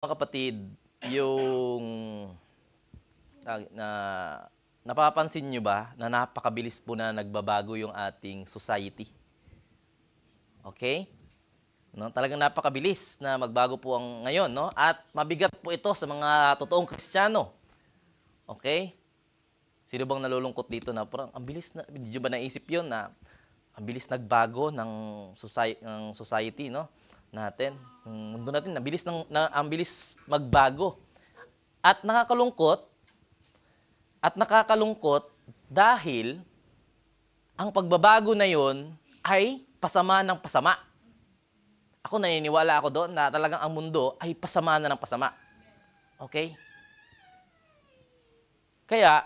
Mga kapatid, yung napapansin nyo ba na napakabilis po na nagbabago yung ating society? Okay? No, talagang napakabilis na magbago po ang ngayon, no? At mabigat po ito sa mga totoong Kristiyano. Okay? Sino bang nalulungkot dito na parang ang bilis na, hindi nyo ba naisip yun na ang bilis nagbago ng society, no? Natin. Ang mundo natin, ang bilis magbago. At nakakalungkot dahil ang pagbabago na yon ay pasama ng pasama. Ako naniniwala ako doon na talagang ang mundo ay pasama na ng pasama. Okay? Kaya,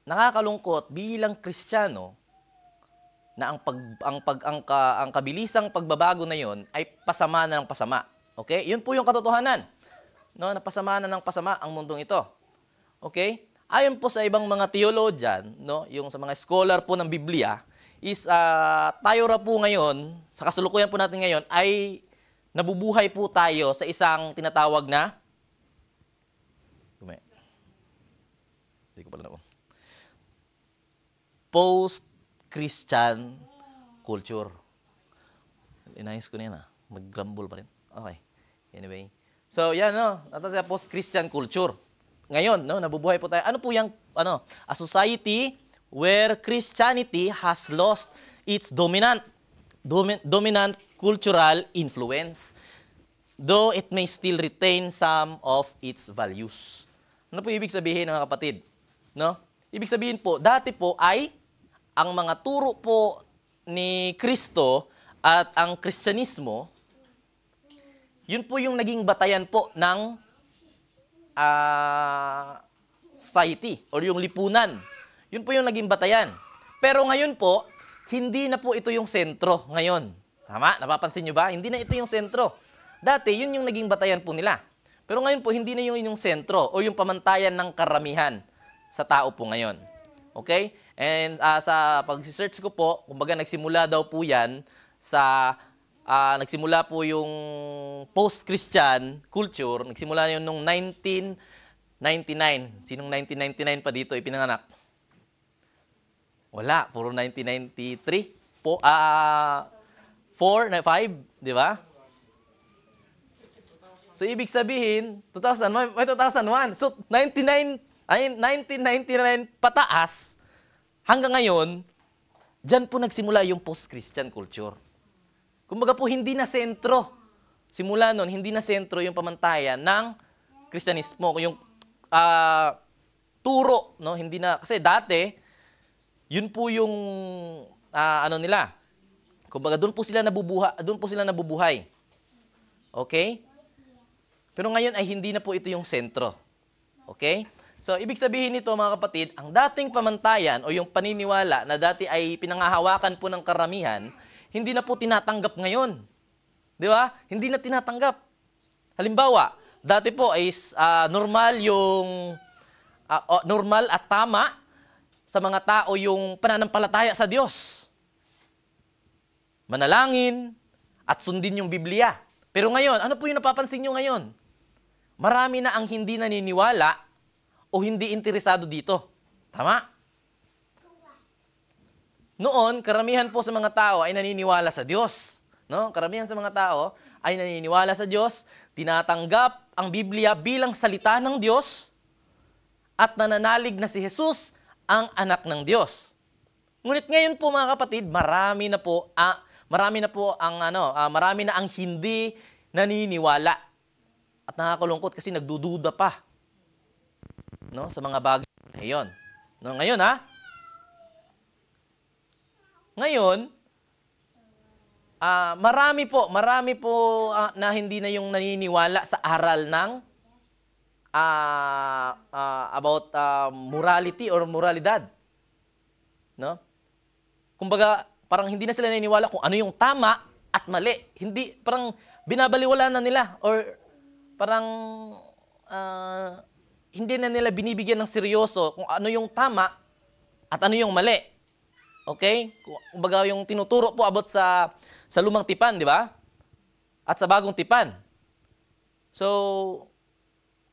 nakakalungkot bilang Kristiyano na ang kabilisang pagbabago na yon ay pasama na ng pasama. Okay? Yun po yung katotohanan. No, napasama na ng pasama ang mundong ito. Okay? Ayon po sa ibang mga theologian, no, yung sa mga scholar po ng Biblia, is tayo ra po ngayon, sa kasalukuyan po natin ngayon, ay nabubuhay po tayo sa isang tinatawag na post-Christian culture. Inayos ko na yan, nag-grumble pa rin. Okay. Anyway. So, yan, no? Ito sa post-Christian culture. Ngayon, no, nabubuhay po tayo. Ano po yung, a society where Christianity has lost its dominant cultural influence, though it may still retain some of its values. Ano po ibig sabihin, mga kapatid? No? Ibig sabihin po, dati po ay ang mga turo po ni Kristo at ang Kristyanismo, yun po yung naging batayan po ng society or yung lipunan. Yun po yung naging batayan. Pero ngayon po, hindi na po ito yung sentro ngayon. Tama? Napapansin nyo ba? Hindi na ito yung sentro. Dati, yun yung naging batayan po nila. Pero ngayon po, hindi na yung sentro o yung pamantayan ng karamihan sa tao po ngayon. Okay? And sa pag-search ko po, kumbaga nagsimula daw po yan sa, nagsimula po yung post-Christian culture, nagsimula yun noong 1999. Sinong 1999 pa dito ipinanganak? Wala, puro 1993. 4, 5, di ba? So, ibig sabihin, 2001, may 2001. So, 1999 pataas, hanggang ngayon, dyan po nagsimula yung post-Christian culture. Kumbaga po, hindi na sentro. Simula nun, hindi na sentro yung pamantayan ng Kristyanismo. Yung turo, no? Hindi na, kasi dati, yun po yung, nila. Kumbaga, doon po sila nabubuhay. Okay? Pero ngayon ay hindi na po ito yung sentro. Okay? So, ibig sabihin nito, mga kapatid, ang dating pamantayan o yung paniniwala na dati ay pinangahawakan po ng karamihan, hindi na po tinatanggap ngayon. Di ba? Hindi na tinatanggap. Halimbawa, dati po is normal at tama sa mga tao yung pananampalataya sa Diyos. Manalangin at sundin yung Biblia. Pero ngayon, ano po yung napapansin nyo ngayon? Marami na ang hindi naniniwala o hindi interesado dito. Tama? Noon, karamihan po sa mga tao ay naniniwala sa Diyos. No? Karamihan sa mga tao ay naniniwala sa Diyos, tinatanggap ang Biblia bilang salita ng Diyos, at nananalig na si Jesus ang anak ng Diyos. Ngunit ngayon po, mga kapatid, marami na ang hindi naniniwala. At nakakalungkot kasi nagdududa pa, no, sa mga bagay na iyon. No, ngayon, Ngayon, marami po na hindi na yung naniniwala sa aral ng about morality or moralidad. No? Kumbaga, parang hindi na sila naniniwala kung ano yung tama at mali. Hindi, parang binabaliwala na nila or parang hindi na nila binibigyan ng seryoso kung ano yung tama at ano yung mali. Okay? Kumbaga yung tinuturo po about sa lumang tipan, di ba? At sa bagong tipan. So,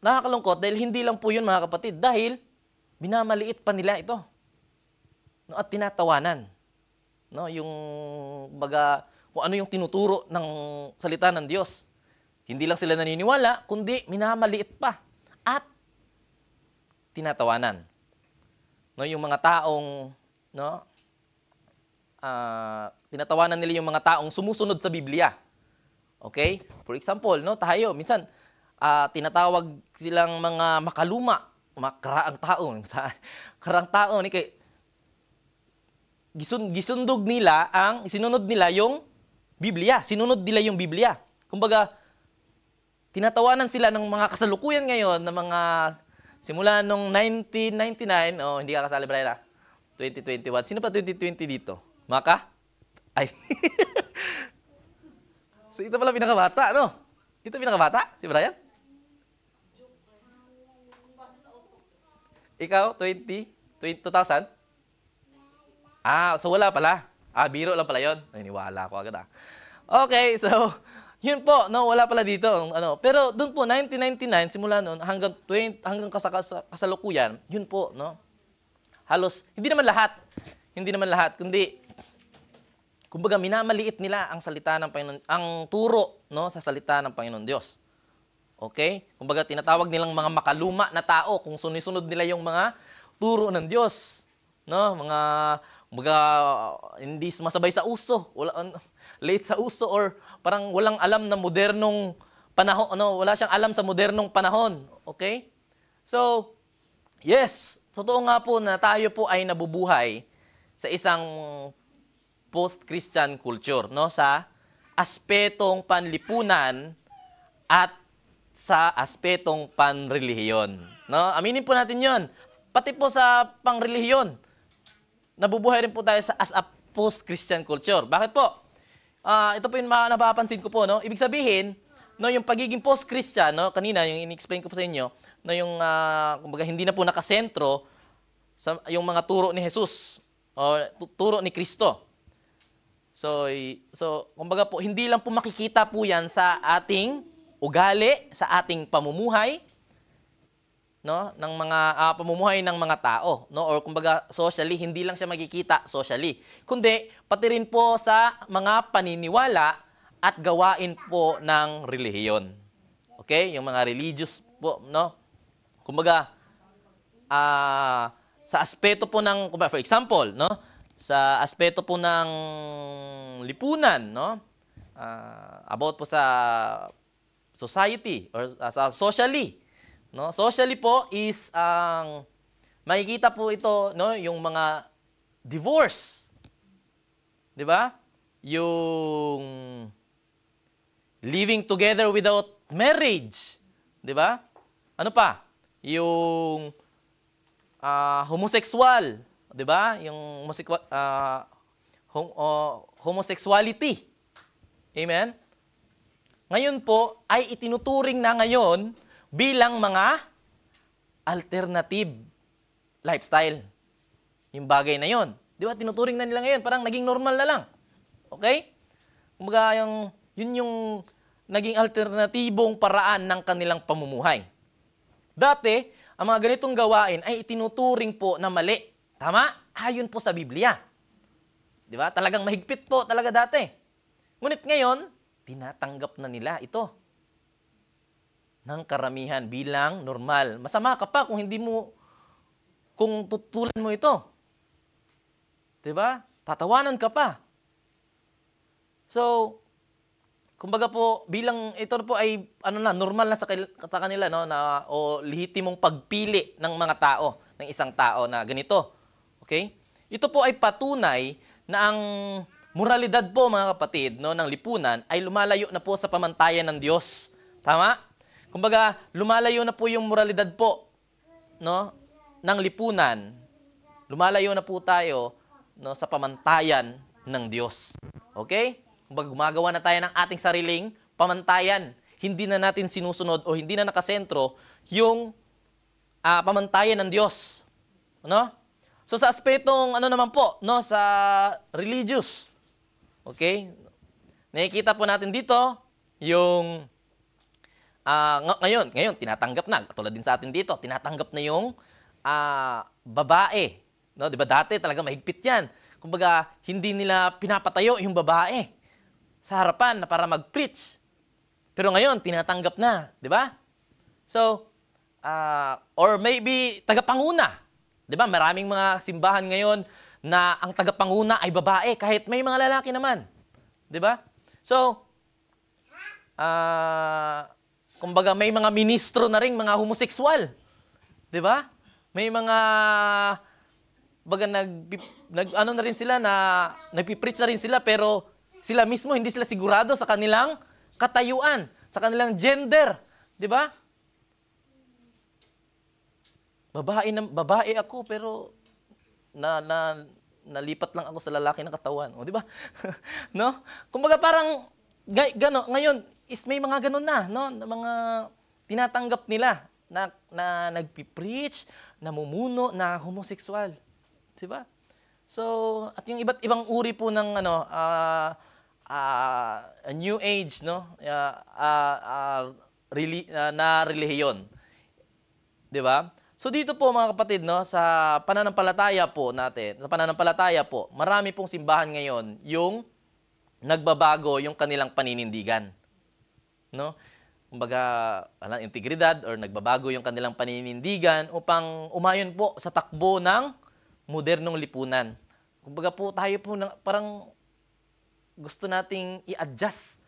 nakakalungkot dahil hindi lang po yun mga kapatid, dahil minamaliit pa nila ito. No, at tinatawanan. No, yung baga, kung ano yung tinuturo ng salita ng Diyos. Hindi lang sila naniniwala, kundi minamaliit pa at tinatawanan. No, yung mga taong tinatawanan nila yung mga taong sumusunod sa Biblia. Okay? For example, no, tayo minsan tinatawag silang mga makaluma, mga karaang tao, karaang tao ni kay gisundog nila sinunod nila yung Biblia, sinunod nila yung Biblia. Kumbaga, tinatawanan sila ng mga kasalukuyan ngayon na mga simula nung 1999, hindi ka kasali Brian 2021. Sino pa 2020 dito? Maka? Ay. So, ito pala pinakabata, no? Ito pinakabata? Si Brian? Ikaw, 2000? So wala pala. Biro lang pala yun. Naniniwala ko agad Okay, so, yun po, no, wala pala dito. Pero doon po, 1999, simula noon, hanggang kasalukuyan, yun po, no? Halos, hindi naman lahat, kundi, kumbaga, minamaliit nila ang salita ng Panginoon, ang turo, no, sa salita ng Panginoon Diyos. Okay? Kumbaga, tinatawag nilang mga makaluma na tao kung sunisunod nila yung mga turo ng Diyos. No? Kumbaga, hindi sumasabay sa uso, late sa uso, or parang walang alam na modernong panahon, wala siyang alam sa modernong panahon. Okay? So, yes, totoo nga po na tayo po ay nabubuhay sa isang post-Christian culture, no? Sa aspetong panlipunan at sa aspetong panrelihiyon. No? Aminin po natin yon. Pati po sa pangrelihiyon, nabubuhay rin po tayo as a post-Christian culture. Bakit po? Ito po yung napapansin ko po. No? Ibig sabihin, no, yung pagiging post-Christian, no, kanina yung in-explain ko po sa inyo, na yung kumbaga, hindi na po nakasentro sa yung mga turo ni Jesus o turo ni Kristo. So, kumbaga po, hindi lang po makikita po yan sa ating ugali, sa ating pamumuhay, no, ng mga pamumuhay ng mga tao, no, or kumbaga socially, hindi lang siya makikita socially, kundi pati rin po sa mga paniniwala at gawain po ng relihiyon. Okay? Yung mga religious po, no? Kumbaga, sa aspeto po ng, for example, no, sa aspeto po ng lipunan, no, about po sa society or sa socially, no? Socially po is makikita po ito, no, yung mga divorce. 'Di ba? Yung living together without marriage, 'di ba? Ano pa? Yung homosexual, 'di ba? Yung homosexuality. Amen. Ngayon po ay itinuturing na ngayon bilang mga alternative lifestyle. Yung bagay na yon. Di ba? Tinuturing na nila ngayon. Parang naging normal na lang. Okay? Kumbaga, yun yung naging alternatibong paraan ng kanilang pamumuhay. Dati, ang mga ganitong gawain ay itinuturing po na mali. Tama? Ayon po sa Biblia. Di ba? Talagang mahigpit po talaga dati. Ngunit ngayon, tinatanggap na nila ito ng karamihan bilang normal. Masama ka pa kung tutulan mo ito. 'Di ba? Tatawanan ka pa. So, kumbaga po bilang ito po ay normal na sa kanila, no, o lehitimong pagpili ng mga tao, ng isang tao na ganito. Okay? Ito po ay patunay na ang moralidad po, mga kapatid, no, ng lipunan ay lumalayo na po sa pamantayan ng Diyos. Tama? Kumbaga, lumalayo na po yung moralidad po, no, ng lipunan. Lumalayo na po tayo, no, sa pamantayan ng Diyos. Okay? Kumbaga, gumagawa na tayo ng ating sariling pamantayan. Hindi na natin sinusunod o hindi na nakasentro yung pamantayan ng Diyos. No? So sa aspetong naman po, no, sa religious. Okay? Nakikita po natin dito yung ngayon, tinatanggap na, katulad din sa atin dito, tinatanggap na yung babae. No, 'di ba dati talaga mahigpit 'yan. Kumbaga, hindi nila pinapatayo yung babae sa harapan na para mag-preach. Pero ngayon, tinatanggap na, 'di ba? So, or maybe tagapanguna. 'Di ba? Maraming mga simbahan ngayon na ang tagapanguna ay babae kahit may mga lalaki naman. 'Di ba? So, kumbaga may mga ministro na ring mga homosekswal. 'Di ba? May mga ano na rin sila na nagpi-preach na rin sila pero sila mismo hindi sila sigurado sa kanilang katayuan, sa kanilang gender, 'di ba? Babae ako pero nalipat lang ako sa lalaki ng katawan, o 'di ba? No? Kumbaga parang ngayon is may mga ganun na, no? Mga tinatanggap nila na nagpi-preach, namumuno na homosexual. 'Di ba? So, at yung iba't ibang uri po ng new age, no? Na relihiyon. 'Di ba? So dito po mga kapatid, no, sa pananampalataya po natin, marami pong simbahan ngayon yung nagbabago yung kanilang paninindigan. No? Kumbaga, integridad or nagbabago yung kanilang paninindigan upang umayon po sa takbo ng modernong lipunan. Kumbaga po tayo po parang gusto nating i-adjust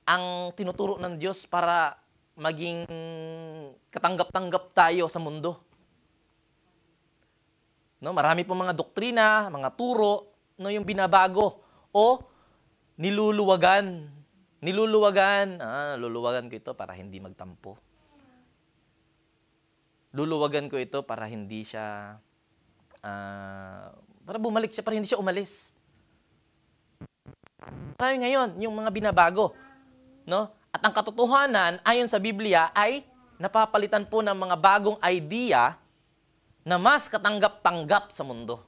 ang tinuturo ng Diyos para maging katanggap-tanggap tayo sa mundo. No, marami po mga doktrina, mga turo, no, yung binabago o niluluwagan. Luluwagan ko ito para hindi magtampo. Luluwagan ko ito para hindi siya, para bumalik siya, para hindi siya umalis. Marami ngayon, yung mga binabago. No? At ang katotohanan, ayon sa Biblia, ay napapalitan po ng mga bagong idea na mas katanggap-tanggap sa mundo.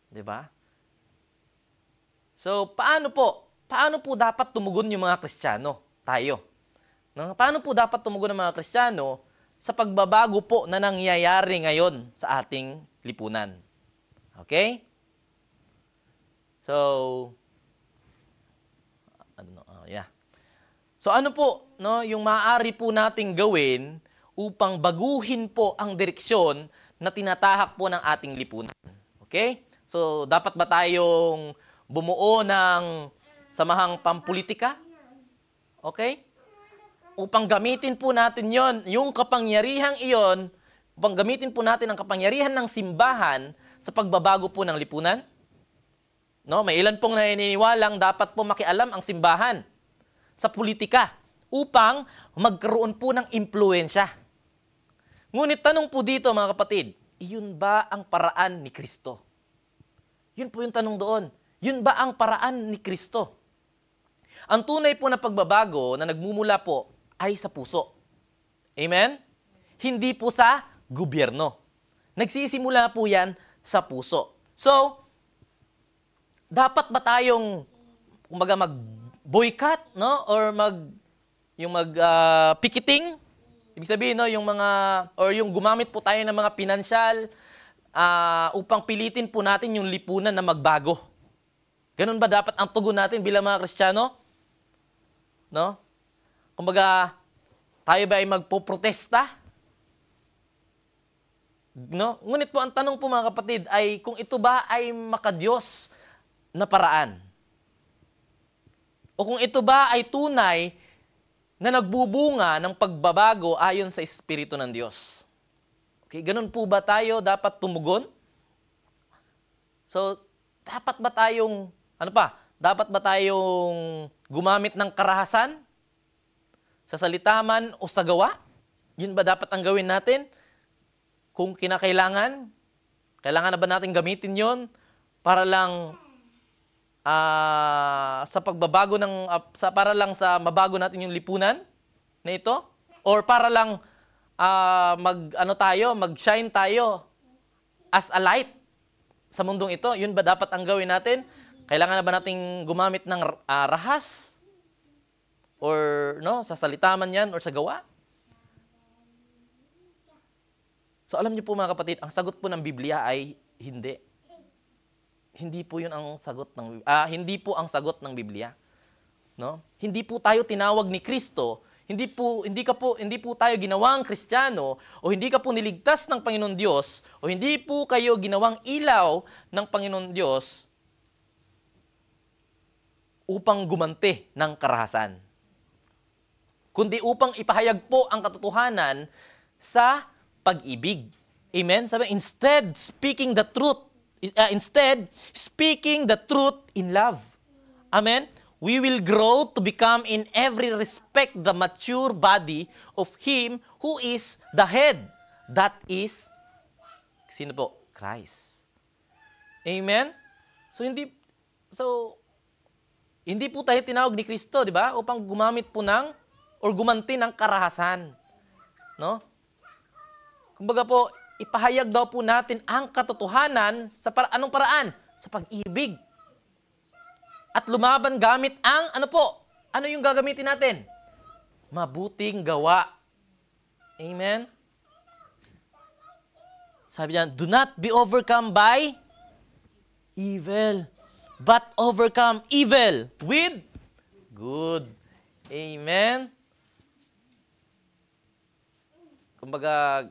'Di ba? So, paano po dapat tumugon yung mga Kristiyano? Tayo. No? Paano po dapat tumugon ng mga Kristiyano sa pagbabago po na nangyayari ngayon sa ating lipunan? Okay? So, So ano po, no, yung maaari po nating gawin upang baguhin po ang direksyon na tinatahak po ng ating lipunan? Okay? So dapat ba tayong bumuo ng samahang pampolitika? Okay? Upang gamitin po natin yon, yung kapangyarihang iyon, upang gamitin po natin ang kapangyarihan ng simbahan sa pagbabago po ng lipunan? No, may ilan pong naniniwalang dapat po makialam ang simbahan sa politika upang magkaroon po ng impluwensya. Ngunit tanong po dito mga kapatid, iyon ba ang paraan ni Kristo? Yun po yung tanong doon. Yun ba ang paraan ni Kristo? Ang tunay po na pagbabago na nagmumula po ay sa puso. Amen? Hindi po sa gobyerno. Nagsisimula po yan sa puso. So, dapat ba tayong mag-boycott, no? Or picketing? Ibig sabihin, no, yung gumamit po tayo ng mga pinansyal upang pilitin po natin yung lipunan na magbago. Ganun ba dapat ang tugon natin bilang mga Kristiyano? No? Kumbaga, tayo ba ay magpoprotesta? No? Ngunit po ang tanong po mga kapatid ay kung ito ba ay makadiyos na paraan? O kung ito ba ay tunay na nagbubunga ng pagbabago ayon sa Espiritu ng Diyos? Okay, ganun po ba tayo dapat tumugon? So, dapat ba tayong gumamit ng karahasan? Sa salita man o sa gawa? Yun ba dapat ang gawin natin? Kung kinakailangan, kailangan na ba natin gamitin yon para lang sa pagbabago para lang sa mabago natin yung lipunan na ito? Or para lang mag-shine tayo as a light sa mundong ito? Yun ba dapat ang gawin natin? Kailangan na ba nating gumamit ng rahas? Or no, sa salita man yan or sa gawa. So alam niyo po mga kapatid, ang sagot po ng Biblia ay hindi. Hindi po 'yun ang sagot ng hindi po ang sagot ng Biblia. No? Hindi po tayo tinawag ni Kristo, hindi po tayo ginawang Kristiyano o hindi ka po niligtas ng Panginoon Diyos o hindi po kayo ginawang ilaw ng Panginoon Diyos upang gumanti ng karahasan, kundi upang ipahayag po ang katotohanan sa pag-ibig. Amen? Sabi, instead speaking the truth in love. Amen? We will grow to become in every respect the mature body of Him who is the head. That is, sino po? Christ. Amen? So hindi po tayo tinawag ni Kristo, di ba? Upang gumamit po gumanti ng karahasan. No? Kumbaga po, ipahayag daw po natin ang katotohanan sa anong paraan? Sa pag-ibig. At lumaban gamit ang, ano yung gagamitin natin? Mabuting gawa. Amen? Sabi niya, do not be overcome by evil, but overcome evil with good. Amen? Kumbaga,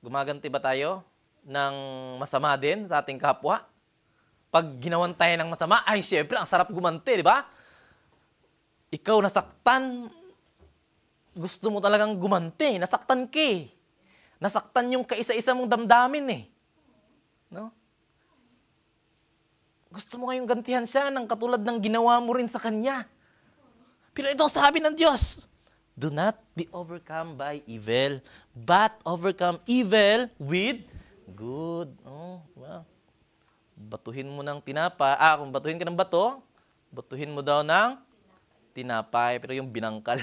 gumaganti ba tayo ng masama din sa ating kapwa? Pag ginawan tayo ng masama, ay syempre, ang sarap gumanti, di ba? Ikaw nasaktan, gusto mo talagang gumanti, nasaktan ka eh. Nasaktan yung kaisa-isa mong damdamin eh. No? Gusto mo ngayong gantihan siya ng katulad ng ginawa mo rin sa kanya. Pero ito ang sabi ng Diyos, do not be overcome by evil, but overcome evil with good. Oh, wow. Batuhin mo ng tinapa. Kung batuhin ka ng bato, batuhin mo daw ng tinapay. Pero yung binangkal,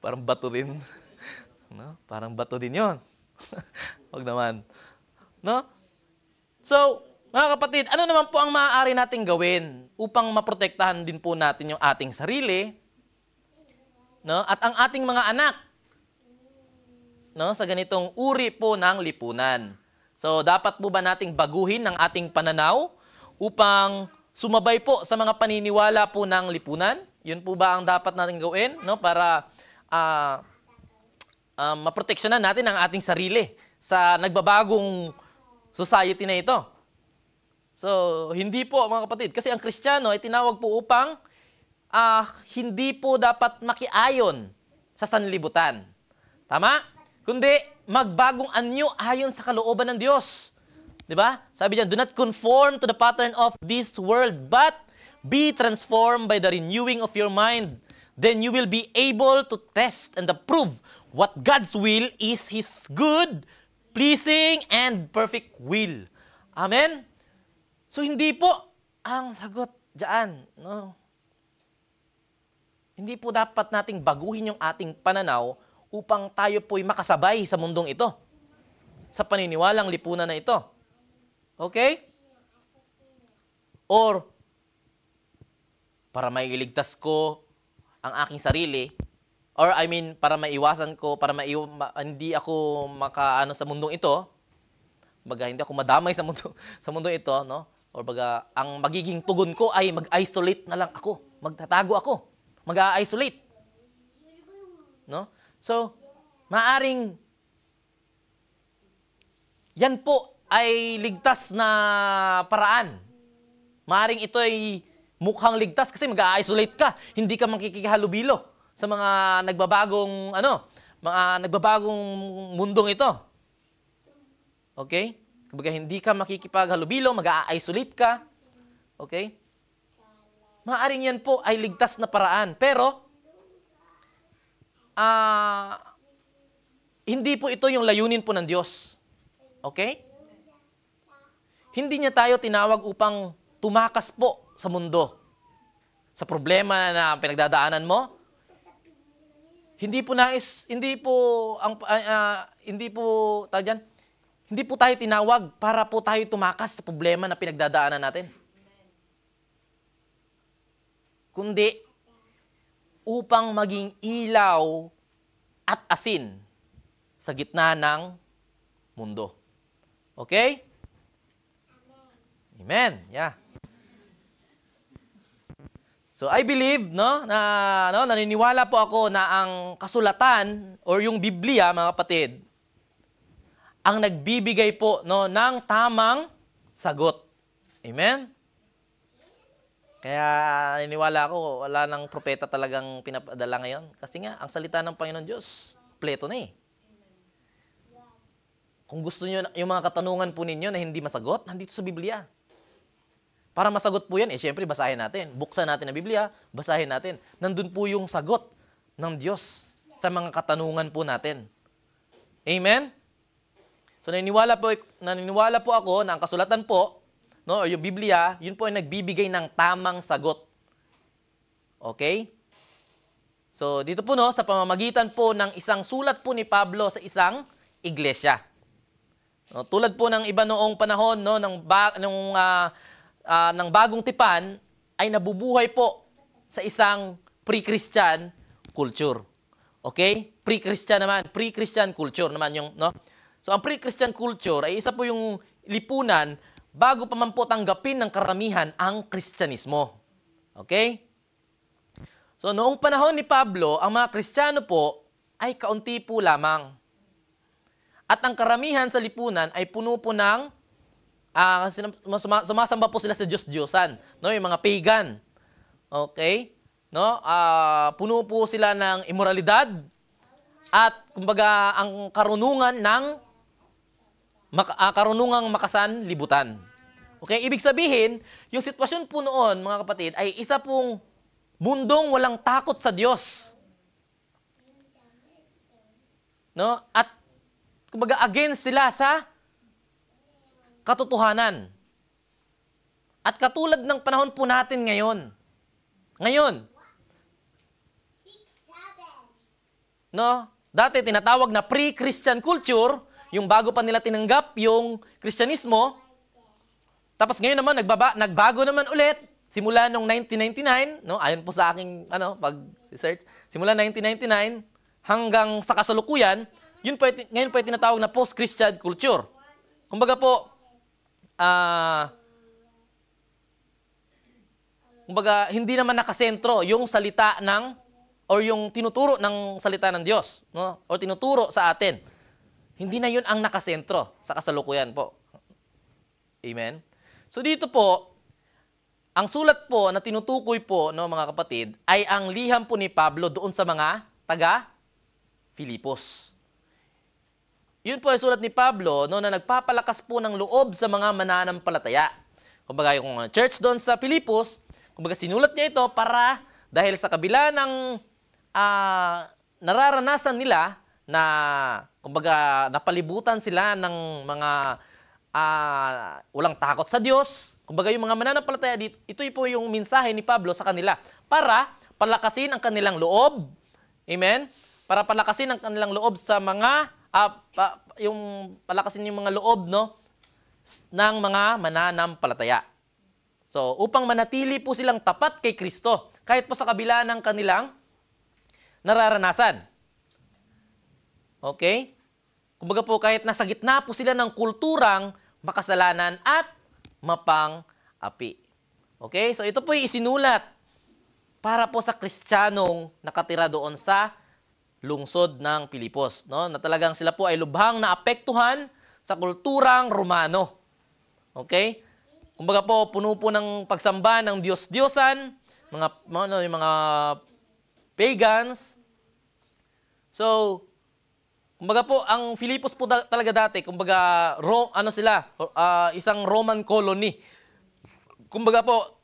parang bato rin. No? Parang bato din yun. Huwag naman. No? So, mga kapatid, ano naman po ang maaari nating gawin upang maprotektahan din po natin yung ating sarili, no? At ang ating mga anak, no? Sa ganitong uri po ng lipunan. So, dapat po ba nating baguhin ang ating pananaw upang sumabay po sa mga paniniwala po ng lipunan? Yun po ba ang dapat nating gawin, no? Para maproteksyonan natin ang ating sarili sa nagbabagong society na ito. So, hindi po mga kapatid. Kasi ang Kristiyano ay tinawag po upang hindi po dapat makiayon sa sanlibutan. Tama? Kundi magbagong anyo ayon sa kalooban ng Diyos. Diba? Sabi diyan, do not conform to the pattern of this world, but be transformed by the renewing of your mind. Then you will be able to test and approve what God's will is His good, pleasing, and perfect will. Amen? So, hindi po ang sagot dyan. No? Hindi po dapat nating baguhin yung ating pananaw upang tayo po'y makasabay sa mundong ito. Sa paniniwalang lipunan na ito. Okay? Or, para mailigtas ko ang aking sarili, or para maiwasan ko, hindi ako makaano sa mundong ito, hindi ako madamay sa mundong ito, no? Or ang magiging tugon ko ay mag-isolate na lang ako. Magtatago ako. Mag-isolate. No? So, maaring yan po ay ligtas na paraan. Maaring ito ay mukhang ligtas kasi mag-isolate ka. Hindi ka makikihalubilo sa mga nagbabagong mundong ito. Okay? Kumbaga, hindi ka makikipaghalubilo, mag-a-isolate ka. Okay? Maaring yan po ay ligtas na paraan. Pero, hindi po ito yung layunin po ng Diyos. Okay? Hindi niya tayo tinawag upang tumakas po sa mundo. Sa problema na pinagdadaanan mo. Hindi po tayo tinawag para po tayo tumakas sa problema na pinagdadaanan natin. Kundi, upang maging ilaw at asin sa gitna ng mundo. Okay? Amen. Yeah. So I believe, naniniwala po ako na ang kasulatan or yung Biblia, mga kapatid, ang nagbibigay po ng tamang sagot. Amen? Kaya naniniwala ako, wala nang propeta talagang pinapadala ngayon. Kasi nga, ang salita ng Panginoon Diyos, kompleto na eh. Kung gusto niyo yung mga katanungan po ninyo na hindi masagot, nandito sa Biblia. Para masagot po yan, syempre basahin natin. Buksan natin ang Biblia, basahin natin. Nandun po yung sagot ng Diyos sa mga katanungan po natin. Amen? So naniniwala po ako na ang kasulatan po, o yung Biblia, yun po ay nagbibigay ng tamang sagot. Okay? So dito po sa pamamagitan po ng isang sulat po ni Pablo sa isang iglesia. Tulad po ng iba noong panahon ng bagong tipan ay nabubuhay po sa isang pre-Christian culture. Okay? Pre-Christian culture naman yung, So, ang pre-Christian culture ay isa po yung lipunan bago pa man po tanggapin ng karamihan ang Kristyanismo. Okay? So, noong panahon ni Pablo, ang mga Kristiyano po ay kaunti po lamang. At ang karamihan sa lipunan ay puno po ng sumasamba po sila sa Diyos-Diyosan, yung mga pagan. Okay? Puno po sila ng immoralidad at kumbaga ang karunungang makasanlibutan. Okay, ibig sabihin, yung sitwasyon po noon, mga kapatid, ay isa pong mundong walang takot sa Diyos. At kumbaga against sila sa katotohanan. At katulad ng panahon po natin ngayon. Dati tinatawag na pre-Christian culture, yung bago pa nila tinanggap yung Kristyanismo. Tapos ngayon naman nagbago naman ulit simula nung 1999, ayon po sa aking pag-search, simula 1999 hanggang sa kasalukuyan, ngayon po ay tinatawag na post-Christian culture. Kumbaga po, hindi naman nakasentro yung salita or yung tinuturo ng salita ng Diyos, o tinuturo sa atin. Hindi na yun ang nakasentro sa kasalukuyan po. Amen? So dito po, ang sulat po na tinutukoy po, mga kapatid, ay ang liham po ni Pablo doon sa mga taga-Filipos. Yun po ay sulat ni Pablo na nagpapalakas po ng loob sa mga mananampalataya. Kumbaga yung church doon sa Filipos, kumbaga sinulat niya ito para dahil sa kabila ng nararanasan nila na kumbaga napalibutan sila ng mga walang takot sa Diyos. Kumbaga yung mga mananampalataya dito, ito po yung mensahe ni Pablo sa kanila para palakasin ang kanilang loob. Amen? Para palakasin ang kanilang loob sa mga palakasin yung mga loob ng mga mananampalataya. So, upang manatili po silang tapat kay Kristo kahit po sa kabila ng kanilang nararanasan. Okay? Kumbaga po kahit nasa gitna po sila ng kulturang makasalanan at mapang-api. Okay? So ito po yung isinulat para po sa Kristiyanong nakatira doon sa lungsod ng Pilipos. Na talagang sila po ay lubhang naapektuhan sa kulturang Romano. Okay? Kumbaga po puno po ng pagsamba ng Diyos-Diyosan, yung mga pagans. So, kumbaga po, ang Filipos po talaga dati, kumbaga, isang Roman colony. Kumbaga po,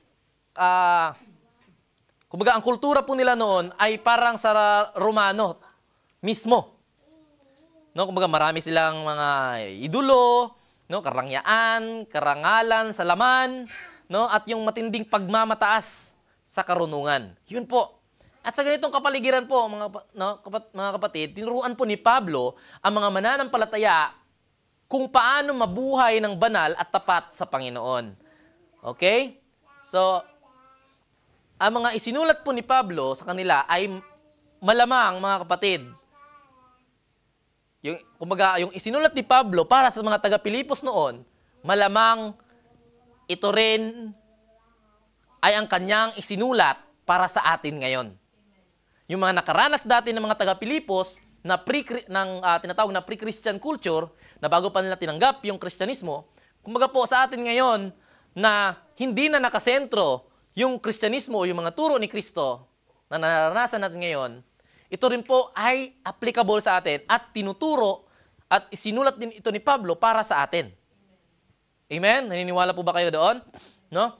kumbaga ang kultura po nila noon ay parang sa Romano mismo. Kumbaga marami silang mga idolo, karangyaan, karangalan, salaman, at yung matinding pagmamataas sa karunungan. Yun po. At sa ganitong kapaligiran po, mga kapatid, tinuruan po ni Pablo ang mga mananampalataya kung paano mabuhay ng banal at tapat sa Panginoon. Okay? So, ang mga isinulat po ni Pablo sa kanila ay malamang, mga kapatid, yung isinulat ni Pablo para sa mga taga-Pilipos noon, malamang ito rin ay ang kanyang isinulat para sa atin ngayon. Yung mga nakaranas dati ng mga taga-Pilipos na tinatawag na pre-Christian culture, na bago pa nila tinanggap yung Kristyanismo, kumbaga po sa atin ngayon na hindi na nakasentro yung Kristyanismo o yung mga turo ni Kristo na naranasan natin ngayon, ito rin po ay applicable sa atin at tinuturo at isinulat din ito ni Pablo para sa atin. Amen? Naniniwala po ba kayo doon? No?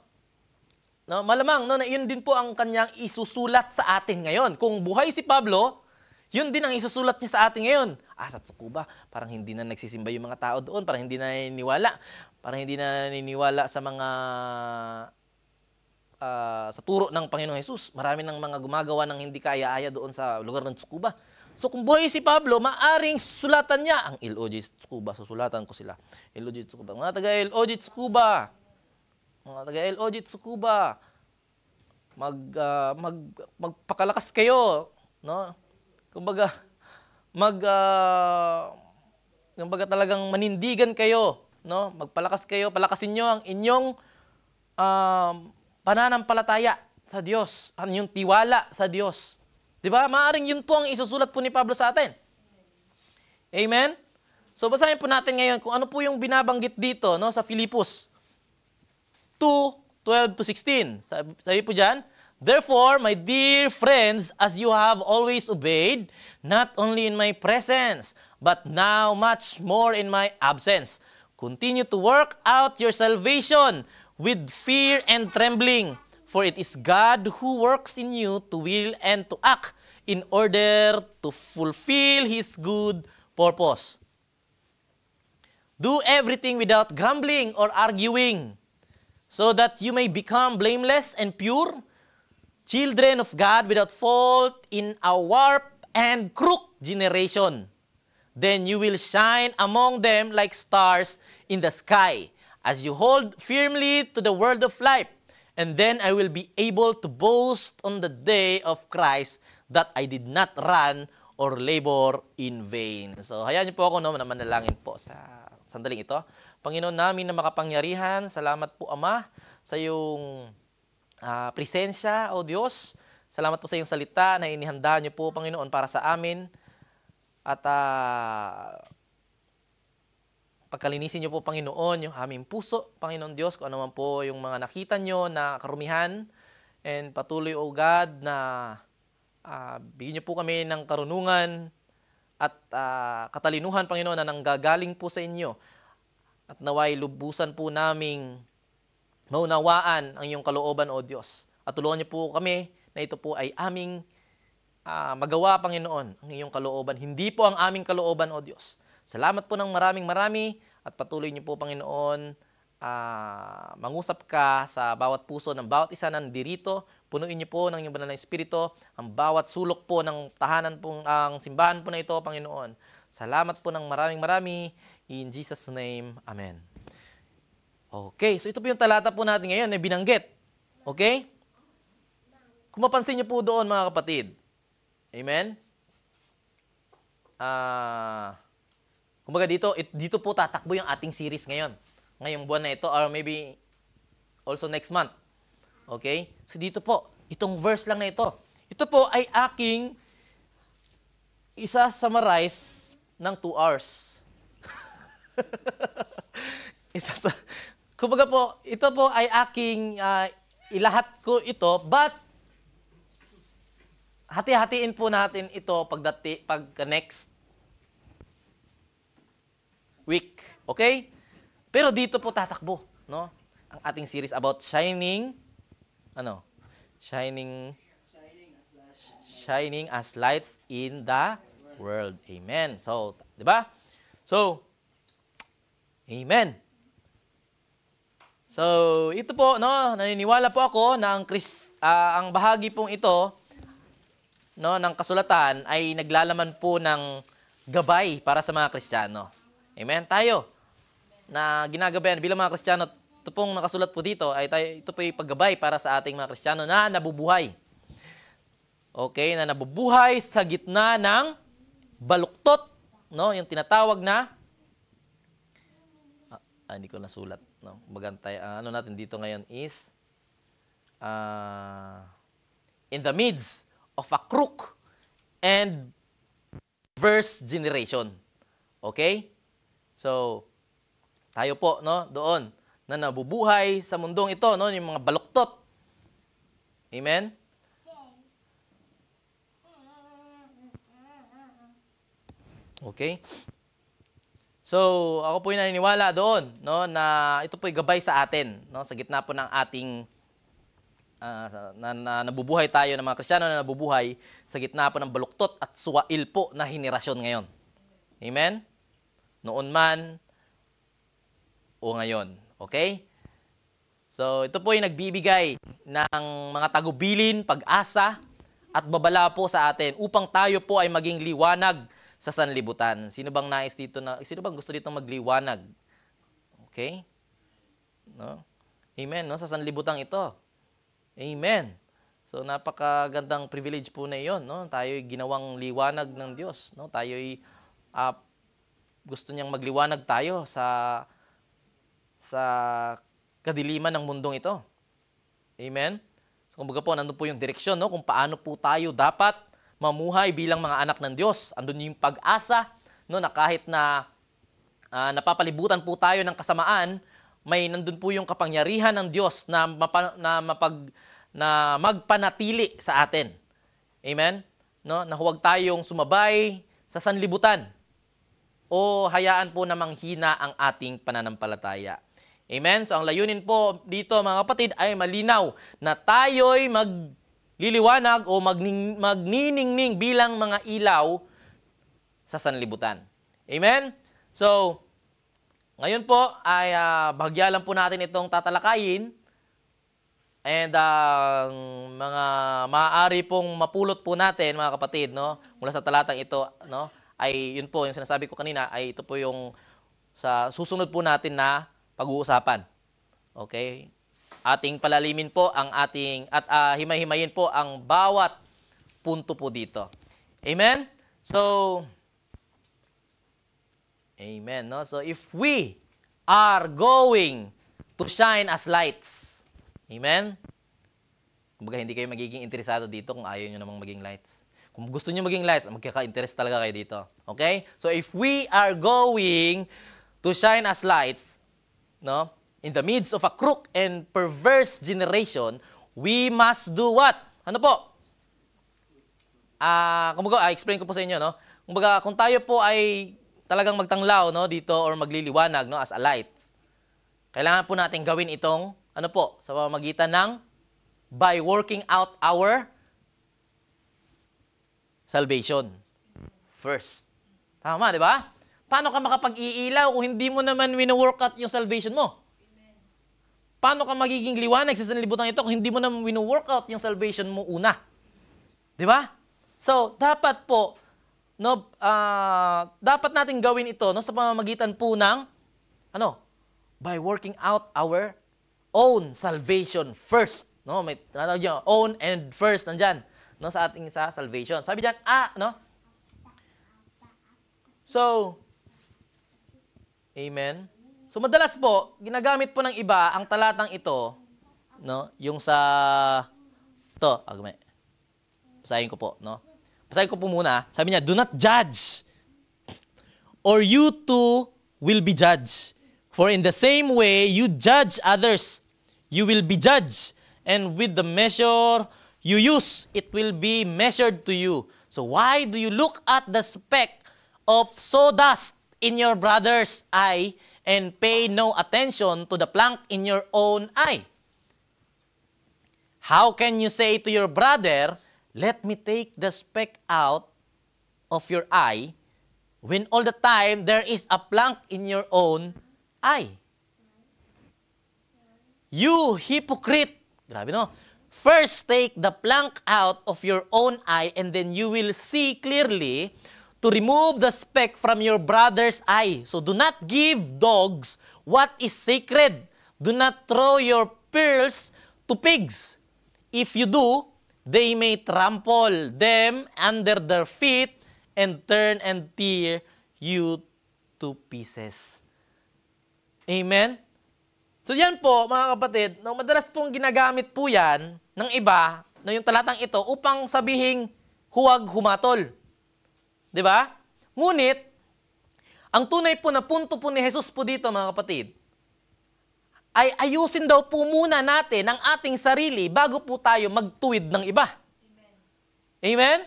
No, malamang no, na yun din po ang kanyang isusulat sa atin ngayon. Kung buhay si Pablo, yun din ang isusulat niya sa atin ngayon. Sa Tsukuba, parang hindi na nagsisimba yung mga tao doon, parang hindi na naniniwala. Parang hindi na naniniwala sa mga sa turo ng Panginoong Hesus. Marami ng mga gumagawa ng hindi kaaya-aya doon sa lugar ng Tsukuba. So kung buhay si Pablo, maaring sulatan niya ang LOG Tsukuba. Susulatan ko sila. LOG Tsukuba. Mga taga-LOG Tsukuba. Mga taga-LOG Tsukuba. Magpakalakas kayo, no? Kumbaga talagang manindigan kayo, no? Magpalakas kayo, palakasin niyo ang inyong pananampalataya sa Diyos, ang inyong tiwala sa Diyos. 'Di ba? Maaring yun po ang isusulat po ni Pablo sa atin. Amen. So basahin po natin ngayon kung ano po yung binabanggit dito, no, sa Filipos 2:12-16. Sabi po diyan, "Therefore, my dear friends, as you have always obeyed, not only in my presence, but now much more in my absence, continue to work out your salvation with fear and trembling, for it is God who works in you to will and to act in order to fulfill His good purpose. Do everything without grumbling or arguing, so that you may become blameless and pure, children of God without fault in a warped and crooked generation. Then you will shine among them like stars in the sky, as you hold firmly to the word of life. And then I will be able to boast on the day of Christ that I did not run or labor in vain." So, hayaan niyo po ako na manalangin po sa sandaling ito. Panginoon namin na makapangyarihan, salamat po Ama sa iyong presensya, O Diyos. Salamat po sa iyong salita na inihanda niyo po, Panginoon, para sa amin. At pagkalinisin niyo po, Panginoon, yung aming puso, Panginoon Diyos, kung ano man po yung mga nakita niyo na karumihan. And patuloy, O God, na bigyan niyo po kami ng karunungan at katalinuhan, Panginoon, na nanggagaling po sa inyo. At naway lubusan po naming maunawaan ang iyong kalooban, O Diyos. At tulungan niyo po kami na ito po ay aming magawa, Panginoon, ang iyong kalooban. Hindi po ang aming kalooban, O Diyos. Salamat po ng maraming at patuloy niyo po, Panginoon, mangusap ka sa bawat puso ng bawat isa na nandirito. Punuin niyo po ng iyong banal na Espiritu ang bawat sulok po ng tahanan pong ang simbahan po na ito, Panginoon. Salamat po ng maraming in Jesus' name. Amen. Okay, so ito po yung talata po natin ngayon na binanggit. Okay? Kung mapansin niyo po doon, mga kapatid. Amen? Kumbaga dito po tatakbo yung ating series ngayon. Ngayong buwan na ito or maybe also next month. Okay? So dito po, itong verse lang na ito. Ito po ay aking isa-summarize ng 2 hours. Kumbaga po, ito po ay aking ilahat ko ito, but hati-hatiin po natin ito pag next week. Okay? Pero dito po tatakbo, no? Ang ating series about shining as lights in the world. Amen. So, 'di ba? So, amen. So, ito po, no, naniniwala po ako na ang bahagi pong ito, no, ng kasulatan ay naglalaman po ng gabay para sa mga Kristiyano. Amen. Tayo na ginagabayan bilang mga Kristiyano, ito pong nakasulat po dito, ito po yung paggabay para sa ating mga Kristiyano na nabubuhay. Okay, na nabubuhay sa gitna ng baluktot, no? Yung tinatawag na, hindi ko nasulat. No? Magantay, ano natin dito ngayon is, in the midst of a crook and perverse generation. Okay? So, tayo po, no, doon, na nabubuhay sa mundong ito, no, yung mga baluktot. Amen? Okay? So, ako po yung naniniwala doon, no, na ito po yung gabay sa atin, no, sa gitna po ng ating na nabubuhay tayo ng mga Kristiyano na nabubuhay sa gitna po ng baluktot at suwail po na henerasyon ngayon. Amen? Noon man o ngayon. Okay? So, ito po yung nagbibigay ng mga tagubilin, pag-asa, at babala po sa atin upang tayo po ay maging liwanag sa sanlibutan. Sino bang nais dito sino bang gusto dito magliwanag? Okay? No? Amen, no? Sa sanlibutan ito. Amen. So napakagandang privilege po na 'yon, no? Tayo'y ginawang liwanag ng Diyos, no? Tayo'y gusto niyang magliwanag tayo sa kadiliman ng mundong ito. Amen. So kumbaga po nandoon po yung direksyon, no, kung paano po tayo dapat mamuhay bilang mga anak ng Diyos. Andun yung pag-asa, no, na kahit na napapalibutan po tayo ng kasamaan, may nandun po yung kapangyarihan ng Diyos na magpanatili sa atin. Amen? No? Na huwag tayong sumabay sa sanlibutan o hayaan po na manghina ang ating pananampalataya. Amen? So ang layunin po dito mga kapatid ay malinaw na tayo'y magliliwanag o magniningning bilang mga ilaw sa sanlibutan. Amen? So, ngayon po ay bahagya lang po natin itong tatalakayin and mga maaari pong mapulot po natin mga kapatid, no, mula sa talatang ito, no, ay yun po yung sinasabi ko kanina ay ito po yung sa susunod po natin na pag-uusapan. Okay? Ating palalimin po ang ating at himay-himayin po ang bawat punto po dito. Amen? So, amen, no? So if we are going to shine as lights, amen? Kumbaga hindi kayo magiging interesado dito kung ayaw nyo namang maging lights. Kung gusto nyo maging lights, magkaka-interest talaga kayo dito. Okay? So if we are going to shine as lights, no? In the midst of a crook and perverse generation, we must do what? Ano po? Kumbaga, explain ko po sa inyo, no? Kumbaga, kung tayo po ay talagang magtanglaw, no, dito or magliliwanag, no, as a light, kailangan po natin gawin itong, ano po, sa pamamagitan ng by working out our salvation first. Tama, di ba? Paano ka makapag-iilaw kung hindi mo naman wino-work out yung salvation mo? Paano ka magiging liwanag sa sanlibutan ito kung hindi mo naman wino-work out yung salvation mo una? Di ba? So, dapat po, no, dapat natin gawin ito, no, sa pamamagitan po ng ano, by working out our own salvation first, no? May tinatawag niyo own and first nandiyan, no, sa ating sa salvation. Sabi diyan, no? So, amen. So madalas po ginagamit po ng iba ang talatang ito, no, yung sa to, basahin ko po, no? Basahin ko po muna. Sabi niya, do not judge, or you too will be judged. For in the same way you judge others, you will be judged. And with the measure you use, it will be measured to you. So why do you look at the speck of sawdust in your brother's eye and pay no attention to the plank in your own eye? How can you say to your brother, let me take the speck out of your eye, when all the time there is a plank in your own eye? You hypocrite! Grabe, no? First take the plank out of your own eye, and then you will see clearly to remove the speck from your brother's eye. So do not give dogs what is sacred. Do not throw your pearls to pigs. If you do, they may trample them under their feet and turn and tear you to pieces. Amen? So yan po, mga kapatid, no, madalas pong ginagamit po yan ng iba, na yung talatang ito, upang sabihing huwag humatol. Di ba? Ngunit, ang tunay po na punto po ni Jesus po dito, mga kapatid, ay ayusin daw po muna natin ang ating sarili bago po tayo magtuwid ng iba. Amen?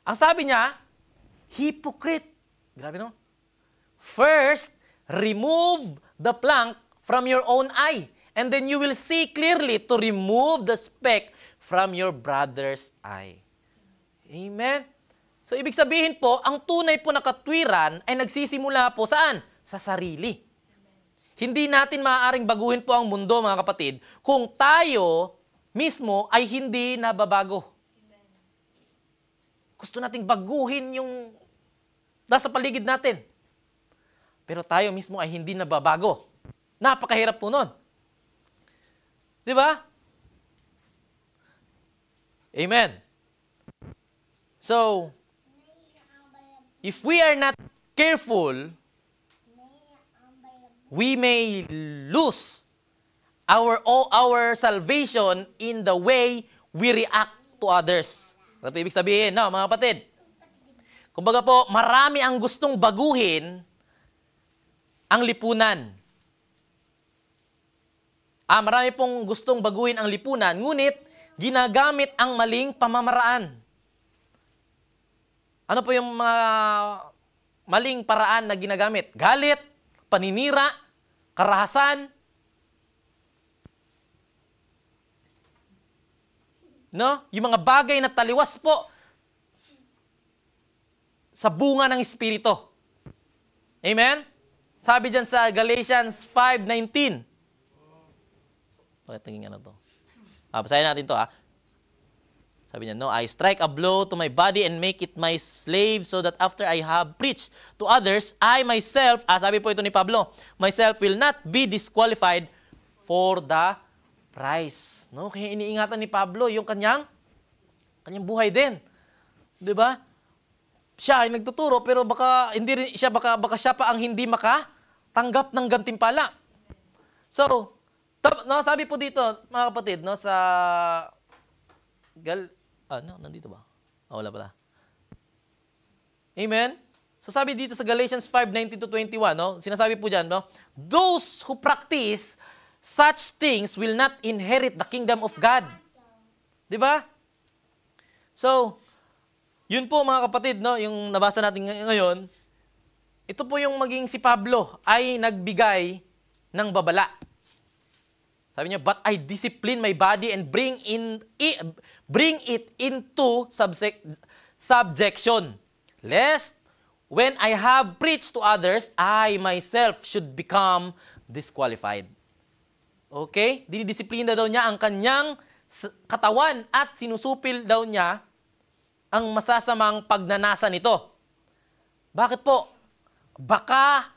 Ang sabi niya, hypocrite. Grabe no? First, remove the plank from your own eye, and then you will see clearly to remove the speck from your brother's eye. Amen? So, ibig sabihin po, ang tunay po na katwiran ay nagsisimula po saan? Sa sarili. Hindi natin maaaring baguhin po ang mundo, mga kapatid, kung tayo mismo ay hindi nababago. Gusto nating baguhin yung nasa paligid natin. Pero tayo mismo ay hindi nababago. Napakahirap po nun. Di ba? Amen. So, if we are not careful, we may lose our salvation in the way we react to others. Ano ito ibig sabihin? No, mga kapatid. Kumbaga po, marami ang gustong baguhin ang lipunan. Marami pong gustong baguhin ang lipunan, ngunit ginagamit ang maling pamamaraan. Ano po yung mga maling paraan na ginagamit? Galit, paninira, karahasan. No? Yung mga bagay na taliwas po sa bunga ng Espiritu. Amen? Sabi dyan sa Galatians 5:19. Bakit naging ano to? Basahin natin to Sabi niya, no, I strike a blow to my body and make it my slave so that after I have preached to others, I myself, sabi po ito ni Pablo, myself will not be disqualified for the prize. No? Kaya iniingatan ni Pablo yung kanyang buhay din. 'Di ba? Siya ay nagtuturo pero baka hindi rin siya baka siya pa ang hindi makatanggap ng gantimpala. So, sabi po dito, mga kapatid, no, sa nandito ba? Wala pala. Amen? So sabi dito sa Galatians 5:19-21, no, sinasabi po diyan, no, those who practice such things will not inherit the kingdom of God. 'Di ba? So, yun po mga kapatid, no, yung nabasa natin ngayon, ito po yung maging si Pablo ay nagbigay ng babala. Sabi niya, but I discipline my body and bring it into subjection, lest when I have preached to others, I myself should become disqualified. Okay? Dinidisiplina daw niya ang kanyang katawan at sinusupil daw niya ang masasamang pagnanasa nito. Bakit po? Baka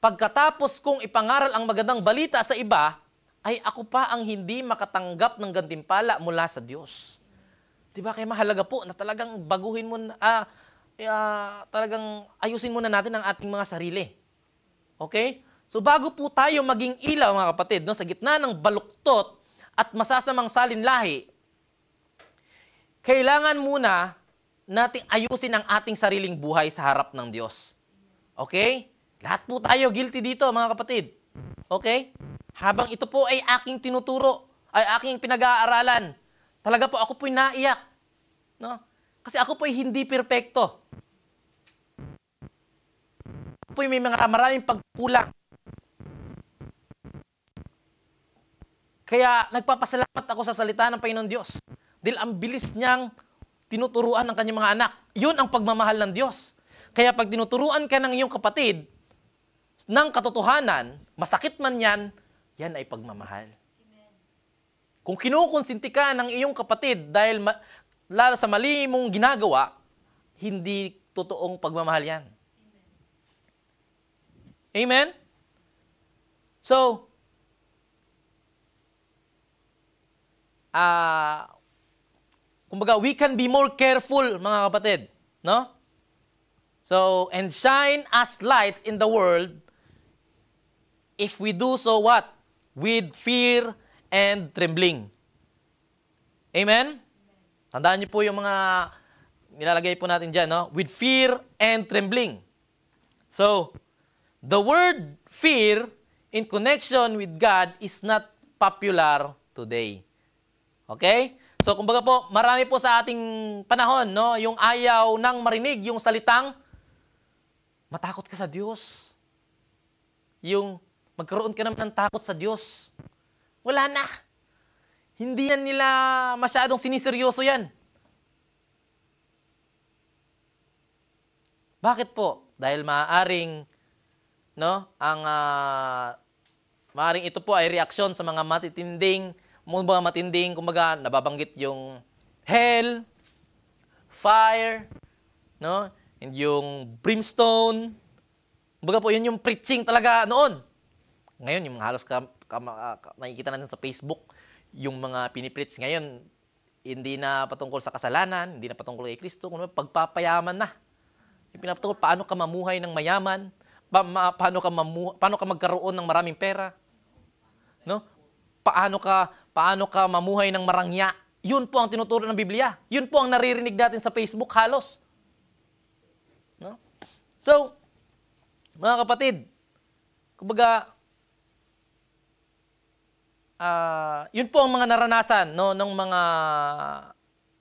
pagkatapos kong ipangaral ang magandang balita sa iba, ay ako pa ang hindi makatanggap ng gantimpala mula sa Diyos. Diba? Kaya mahalaga po na talagang baguhin mo, talagang ayusin muna natin ang ating mga sarili. Okay? So bago po tayo maging ilaw, mga kapatid, no, sa gitna ng baluktot at masasamang salinlahi, kailangan muna nating ayusin ang ating sariling buhay sa harap ng Diyos. Okay? Lahat po tayo guilty dito, mga kapatid. Okay? Habang ito po ay aking tinuturo, ay aking pinag-aaralan, talaga po ako po'y naiyak. No? Kasi ako po'y hindi perpekto. Ako po'y may maraming pagkulang. Kaya nagpapasalamat ako sa salita ng Panginoon Diyos. Dahil ang bilis niyang tinuturuan ng kanyang mga anak. Yun ang pagmamahal ng Diyos. Kaya pag tinuturuan ka ng iyong kapatid ng katotohanan, masakit man yan ay pagmamahal. Amen. Kung kinukonsinti ka ng iyong kapatid dahil lalo sa mali mong ginagawa, hindi totoong pagmamahal yan. Amen? Amen? So, kumbaga, we can be more careful, mga kapatid. No? So, and shine as lights in the world if we do so what? With fear and trembling. Amen? Tandaan niyo po yung mga nilalagay po natin dyan, no? With fear and trembling. So, the word fear in connection with God is not popular today. Okay? So, kumbaga po, marami po sa ating panahon, no? Yung ayaw nang marinig, yung salitang, matakot ka sa Diyos. Yung magkaroon ka naman ng takot sa Diyos. Wala na. Hindi na nila masyadong siniseryoso yan. Bakit po? Dahil maaaring, no, maaaring ito po ay reaksyon sa mga matinding, kumbaga, nababanggit yung hell, fire, no, and yung brimstone. Kumbaga po, yun yung preaching talaga noon. Ngayon, yung halos nakikita natin sa Facebook, yung mga pinipreach ngayon, hindi na patungkol sa kasalanan, hindi na patungkol kay Kristo, kundi pagpapayaman na. Yung pinapatungkol, paano ka mamuhay ng mayaman, paano ka magkaroon ng maraming pera, no? Paano ka mamuhay ng marangya. Yun po ang tinuturo ng Biblia. Yun po ang naririnig natin sa Facebook halos. No? So, mga kapatid, kumbaga, yun po ang mga naranasan, no, ng mga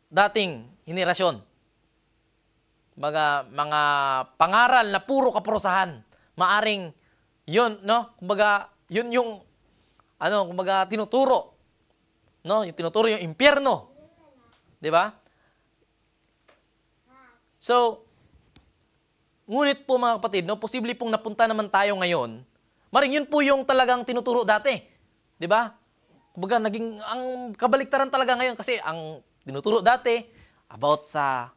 dating henerasyon. Mga pangaral na puro kaparusahan. Maaring yun, no? Kumbaga, yun yung kumbaga tinuturo. No, yung tinuturo yung impyerno. 'Di ba? So, ngunit po mga kapatid, no, posible pong napunta naman tayo ngayon. Maring yun po yung talagang tinuturo dati. 'Di ba? Kumbaga, ang kabaliktaran talaga ngayon kasi ang tinuturo dati about sa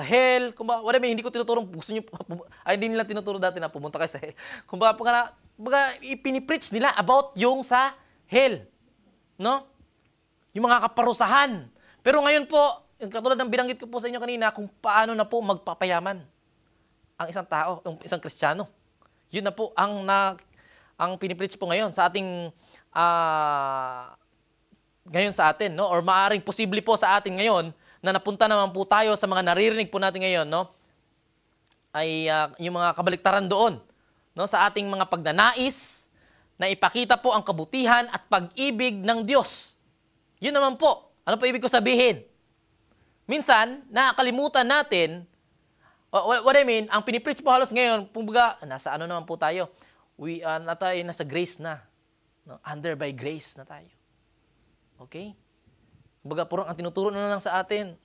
hell, kumbaga, hindi ko tinuturong gusto niyo, hindi nila tinuturo dati na pumunta kayo sa hell. Kumbaga, ipinipreach nila about yung sa hell. No? Yung mga kaparusahan. Pero ngayon po, katulad ng binanggit ko po sa inyo kanina, kung paano na po magpapayaman ang isang tao, yung isang Kristiyano. Yun na po ang pinipreach po ngayon sa ating ngayon sa atin, no? Or maaring posible po sa atin ngayon na napunta naman po tayo sa mga naririnig po natin ngayon, no? Ay yung mga kabaliktaran doon, no, sa ating mga pagnanais na ipakita po ang kabutihan at pag-ibig ng Diyos. Yun naman po. Ano po ibig ko sabihin? Minsan, nakakalimutan natin, what I mean, ang pinipreach po halos ngayon, kumbaga, nasa ano naman po tayo? Nasa grace na. No? Under by grace na tayo. Okay? Kumbaga, purong ang tinuturo na lang sa atin.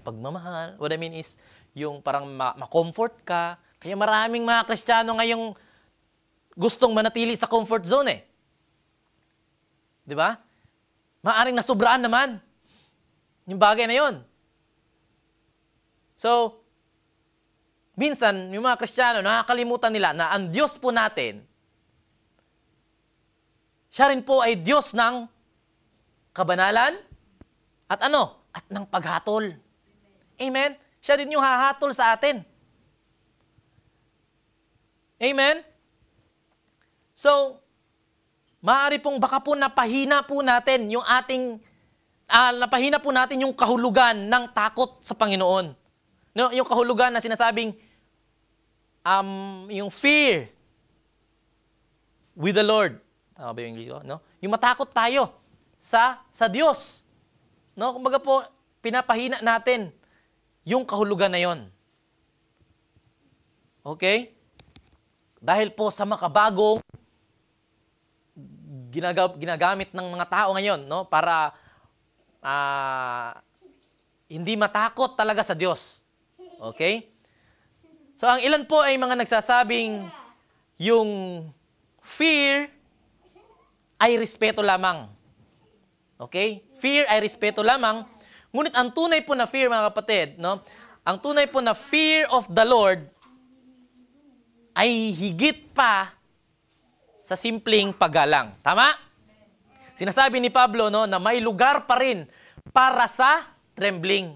Pagmamahal. What I mean is, yung parang ma-comfort ka. Kaya maraming mga Kristiyano ngayong gustong manatili sa comfort zone eh. Di ba? Maaring nasubraan naman yung bagay na yon. So, minsan, yung mga Kristiyano, nakakalimutan nila na ang Diyos po natin, siya rin po ay Diyos ng kabanalan at at ng paghatol. Amen? Siya din yung hahatol sa atin. Amen? So, maaari pong baka po napahina po natin yung ating, napahina po natin yung kahulugan ng takot sa Panginoon. No, yung kahulugan na sinasabing, yung fear with the Lord. Tama ba yung English ko? No? Yung matakot tayo sa Diyos. No? Kumbaga po, pinapahina natin yung kahulugan na yon. Okay? Dahil po sa makabagong ginagamit ng mga tao ngayon, no, para hindi matakot talaga sa Diyos. Okay? So, ang ilan po ay mga nagsasabing yung fear ay respeto lamang. Okay? Fear ay respeto lamang. Ngunit ang tunay po na fear, mga kapatid, no, ang tunay po na fear of the Lord ay higit pa sa simpleng paggalang. Tama? Sinasabi ni Pablo, no, na may lugar pa rin para sa trembling.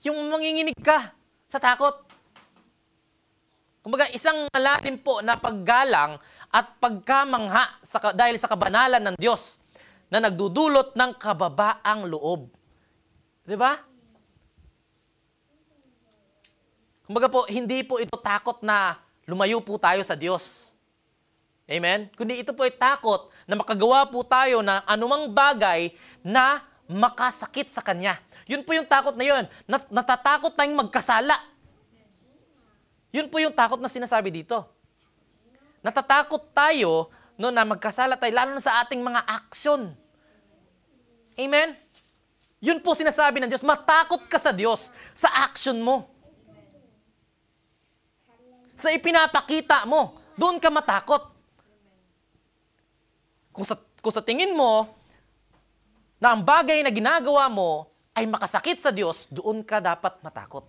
Yung manginginig ka sa takot. Kumbaga, isang malalim po na paggalang at pagkamangha dahil sa kabanalan ng Diyos na nagdudulot ng kababaang loob. Di ba? Kumbaga po, hindi po ito takot na lumayo po tayo sa Diyos. Amen? Kundi ito po ay takot na makagawa po tayo ng anumang bagay na makasakit sa Kanya. Yun po yung takot na yun. Natatakot tayong magkasala. Yun po yung takot na sinasabi dito. Natatakot tayo no, na magkasala tayo, lalo na sa ating mga aksyon. Amen? Yun po sinasabi ng Diyos. Matakot ka sa Diyos sa action mo. Sa ipinapakita mo, doon ka matakot. Kung sa tingin mo na ang bagay na ginagawa mo ay makasakit sa Diyos, doon ka dapat matakot.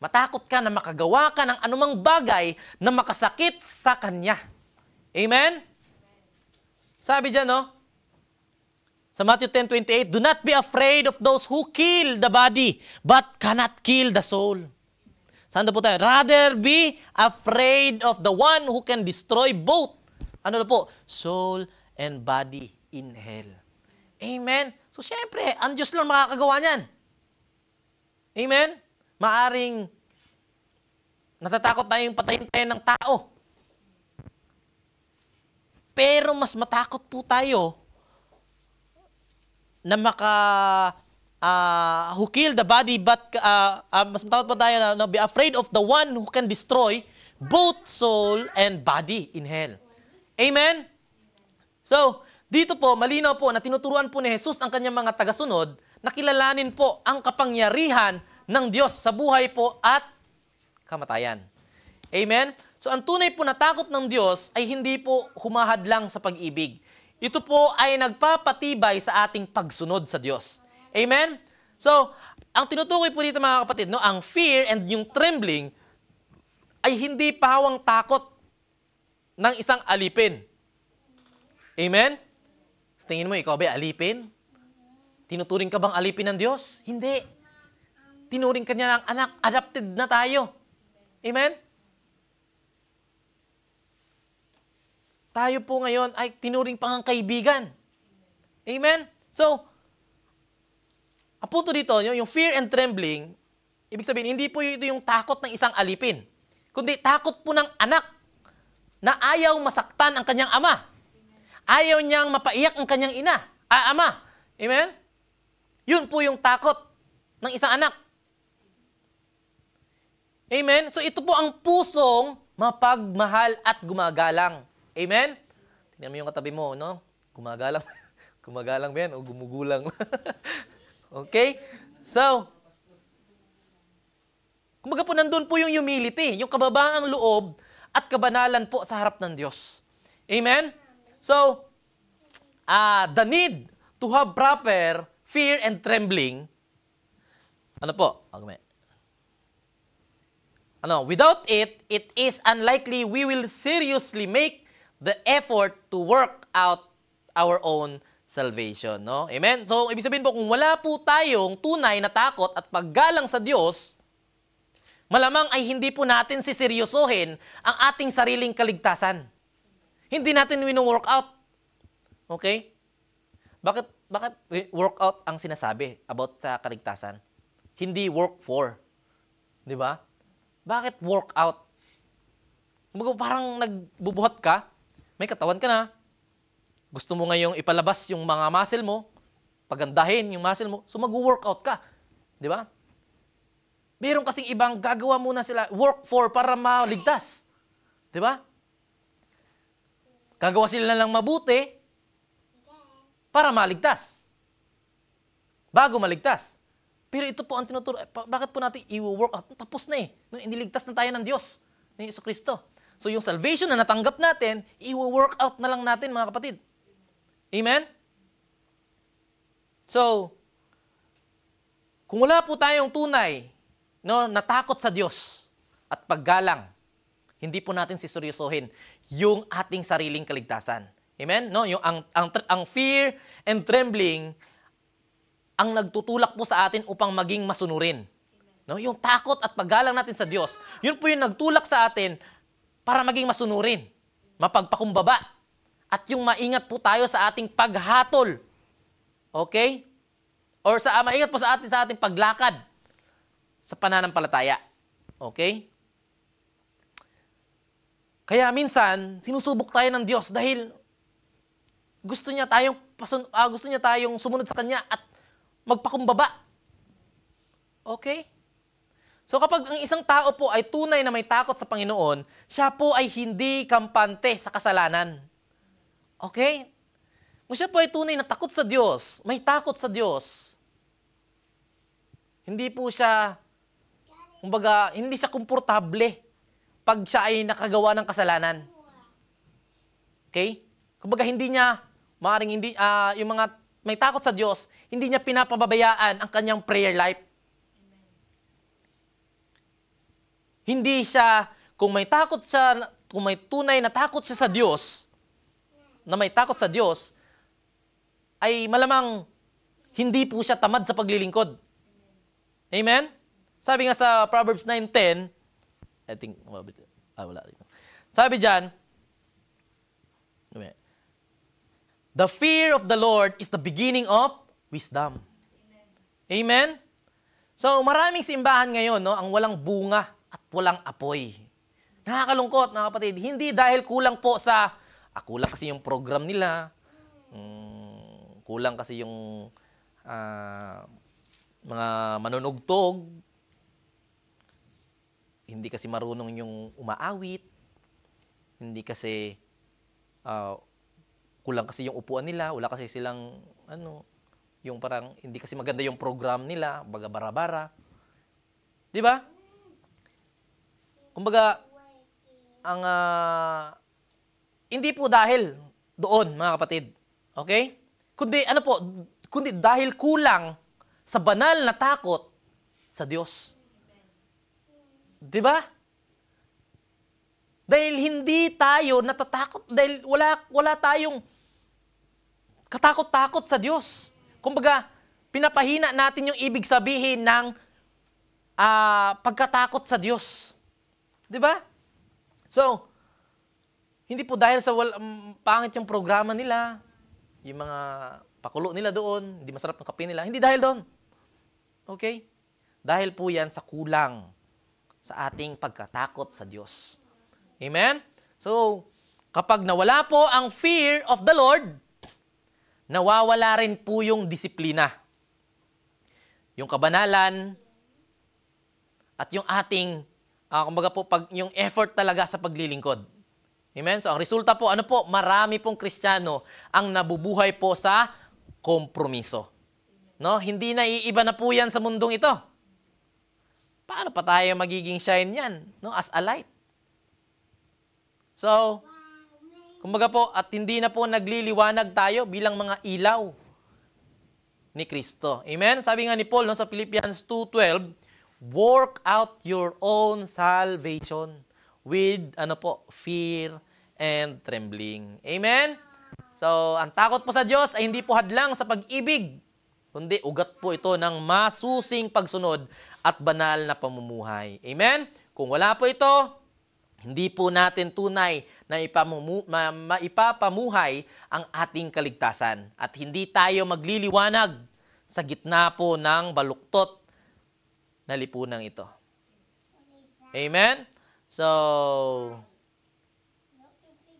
Matakot ka na makagawa ka ng anumang bagay na makasakit sa Kanya. Amen? Sabi dyan, no? Sa Matthew 10:28, do not be afraid of those who kill the body, but cannot kill the soul. Saan na po tayo? Rather be afraid of the one who can destroy both. Ano na po? Soul and body in hell. Amen? So, syempre, ang Diyos lang makakagawa niyan. Amen? Maaring natatakot tayong patayin tayo ng tao. Pero mas matakot po tayo na who kill the body, but mas matakot po tayo na be afraid of the one who can destroy both soul and body in hell. Amen? So, dito po, malinaw po na tinuturuan po ni Jesus ang kanyang mga tagasunod na kilalanin po ang kapangyarihan ng Diyos sa buhay po at kamatayan. Amen? So, ang tunay po na takot ng Diyos ay hindi po humahadlang sa pag-ibig. Ito po ay nagpapatibay sa ating pagsunod sa Diyos. Amen? So, ang tinutukoy po dito mga kapatid, no, ang fear and yung trembling ay hindi pahawang takot ng isang alipin. Amen? Tingin mo, ikaw ba alipin? Tinuturing ka bang alipin ng Diyos? Hindi. Tinuring ka niya ng anak. Adopted na tayo. Amen? Tayo po ngayon ay tinuring pang kaibigan. Amen? So, ang punto dito, yung fear and trembling, ibig sabihin, hindi po ito yung takot ng isang alipin, kundi takot po ng anak na ayaw masaktan ang kanyang ama. Ayaw niyang mapaiyak ang kanyang ama. Amen? Yun po yung takot ng isang anak. Amen? So ito po ang pusong mapagmahal at gumagalang. Amen? Tingnan mo yung katabi mo, no? Gumagalang. Gumagalang ba yan o gumugulang? Okay? So, kumbaga po nandun po yung humility, yung kababaang loob at kabanalan po sa harap ng Diyos. Amen? So, the need to have proper fear and trembling, ano po? Without it, it is unlikely we will seriously make the effort to work out our own salvation, no? Amen? So, ibig sabihin po, kung wala po tayong tunay na takot at paggalang sa Diyos, malamang ay hindi po natin siseryosohin ang ating sariling kaligtasan. Hindi natin wino-work out. Okay? Bakit work out ang sinasabi about sa kaligtasan? Hindi work for. Di ba? Bakit work out? Parang nagbubuhat ka, may katawan ka na, gusto mo ngayong ipalabas yung mga muscle mo, pagandahin yung muscle mo, so mag-workout ka. Di ba? Meron kasing ibang gagawa muna sila, work for para maligtas. Di ba? Gagawa sila ng mabuti para maligtas. Bago maligtas. Pero ito po ang tinuturo, bakit po natin i-work out? Tapos na eh. Nung iniligtas na tayo ng Diyos, ng Jesucristo. So yung salvation na natanggap natin, i-work out na lang natin mga kapatid. Amen? So, kung wala po tayong tunay, no, natakot sa Diyos at paggalang, hindi po natin siseryosohin yung ating sariling kaligtasan. Amen? No, yung ang fear and trembling ang nagtutulak po sa atin upang maging masunurin. No, yung takot at paggalang natin sa Diyos, yun po yung nagtulak sa atin para maging masunurin, mapagpakumbaba, at yung maingat po tayo sa ating paghatol. Okay? Or maingat po sa ating paglakad sa pananampalataya. Okay? Kaya minsan, sinusubok tayo ng Diyos dahil gusto niya tayong sumunod sa Kanya at magpakumbaba. Okay? So kapag ang isang tao po ay tunay na may takot sa Panginoon, siya po ay hindi kampante sa kasalanan. Okay? Kung siya po ay tunay na takot sa Diyos, may takot sa Diyos, hindi po siya, kumbaga, hindi siya komportable pag siya ay nakagawa ng kasalanan. Okay? Kumbaga, yung mga may takot sa Diyos, hindi niya pinapababayaan ang kanyang prayer life. Hindi siya, kung may tunay na takot siya sa Diyos, na may takot sa Diyos, ay malamang hindi po siya tamad sa paglilingkod. Amen? Sabi nga sa Proverbs 9:10, I think, wala dito. Sabi dyan, the fear of the Lord is the beginning of wisdom. Amen? So, maraming simbahan ngayon, no, ang walang bunga at walang apoy. Nakakalungkot, mga kapatid. Hindi dahil kulang po kulang kasi yung program nila, kulang kasi yung mga manunugtog, hindi kasi marunong yung umaawit, hindi kasi kulang kasi yung upuan nila, wala kasi silang yung parang hindi kasi maganda yung program nila, baga bara-bara. 'Di ba? Kumbaga hindi po dahil doon, mga kapatid. Okay? Kundi dahil kulang sa banal na takot sa Diyos. 'Di ba? Dahil hindi tayo natatakot, dahil wala tayong katakot-takot sa Diyos. Kumbaga, pinapahina natin yung ibig sabihin ng pagkatakot sa Diyos. 'Di ba? So, hindi po dahil sa pangit yung programa nila, yung mga pakulo nila doon, hindi masarap ng kape nila, hindi dahil doon. Okay? Dahil po yan sa kulang sa ating pagkatakot sa Diyos. Amen? So, kapag nawala po ang fear of the Lord, nawawala rin po yung disiplina, yung kabanalan, at yung ating, kumbaga po, yung effort talaga sa paglilingkod. Amen? So, ang resulta po, marami pong Kristiyano ang nabubuhay po sa kompromiso. No? Hindi na iiba na po yan sa mundong ito. Paano pa tayo magiging shine yan? No? As a light. So, kumbaga po, at hindi na po nagliliwanag tayo bilang mga ilaw ni Kristo. Amen? Sabi nga ni Paul sa Philippians 2:12, work out your own salvation with fear and trembling. Amen? So, ang takot po sa Diyos ay hindi po hadlang sa pag-ibig, kundi ugat po ito ng masusing pagsunod at banal na pamumuhay. Amen? Kung wala po ito, hindi po natin tunay na maipapamuhay ang ating kaligtasan at hindi tayo magliliwanag sa gitna po ng baluktot na lipunang ito. Amen? So,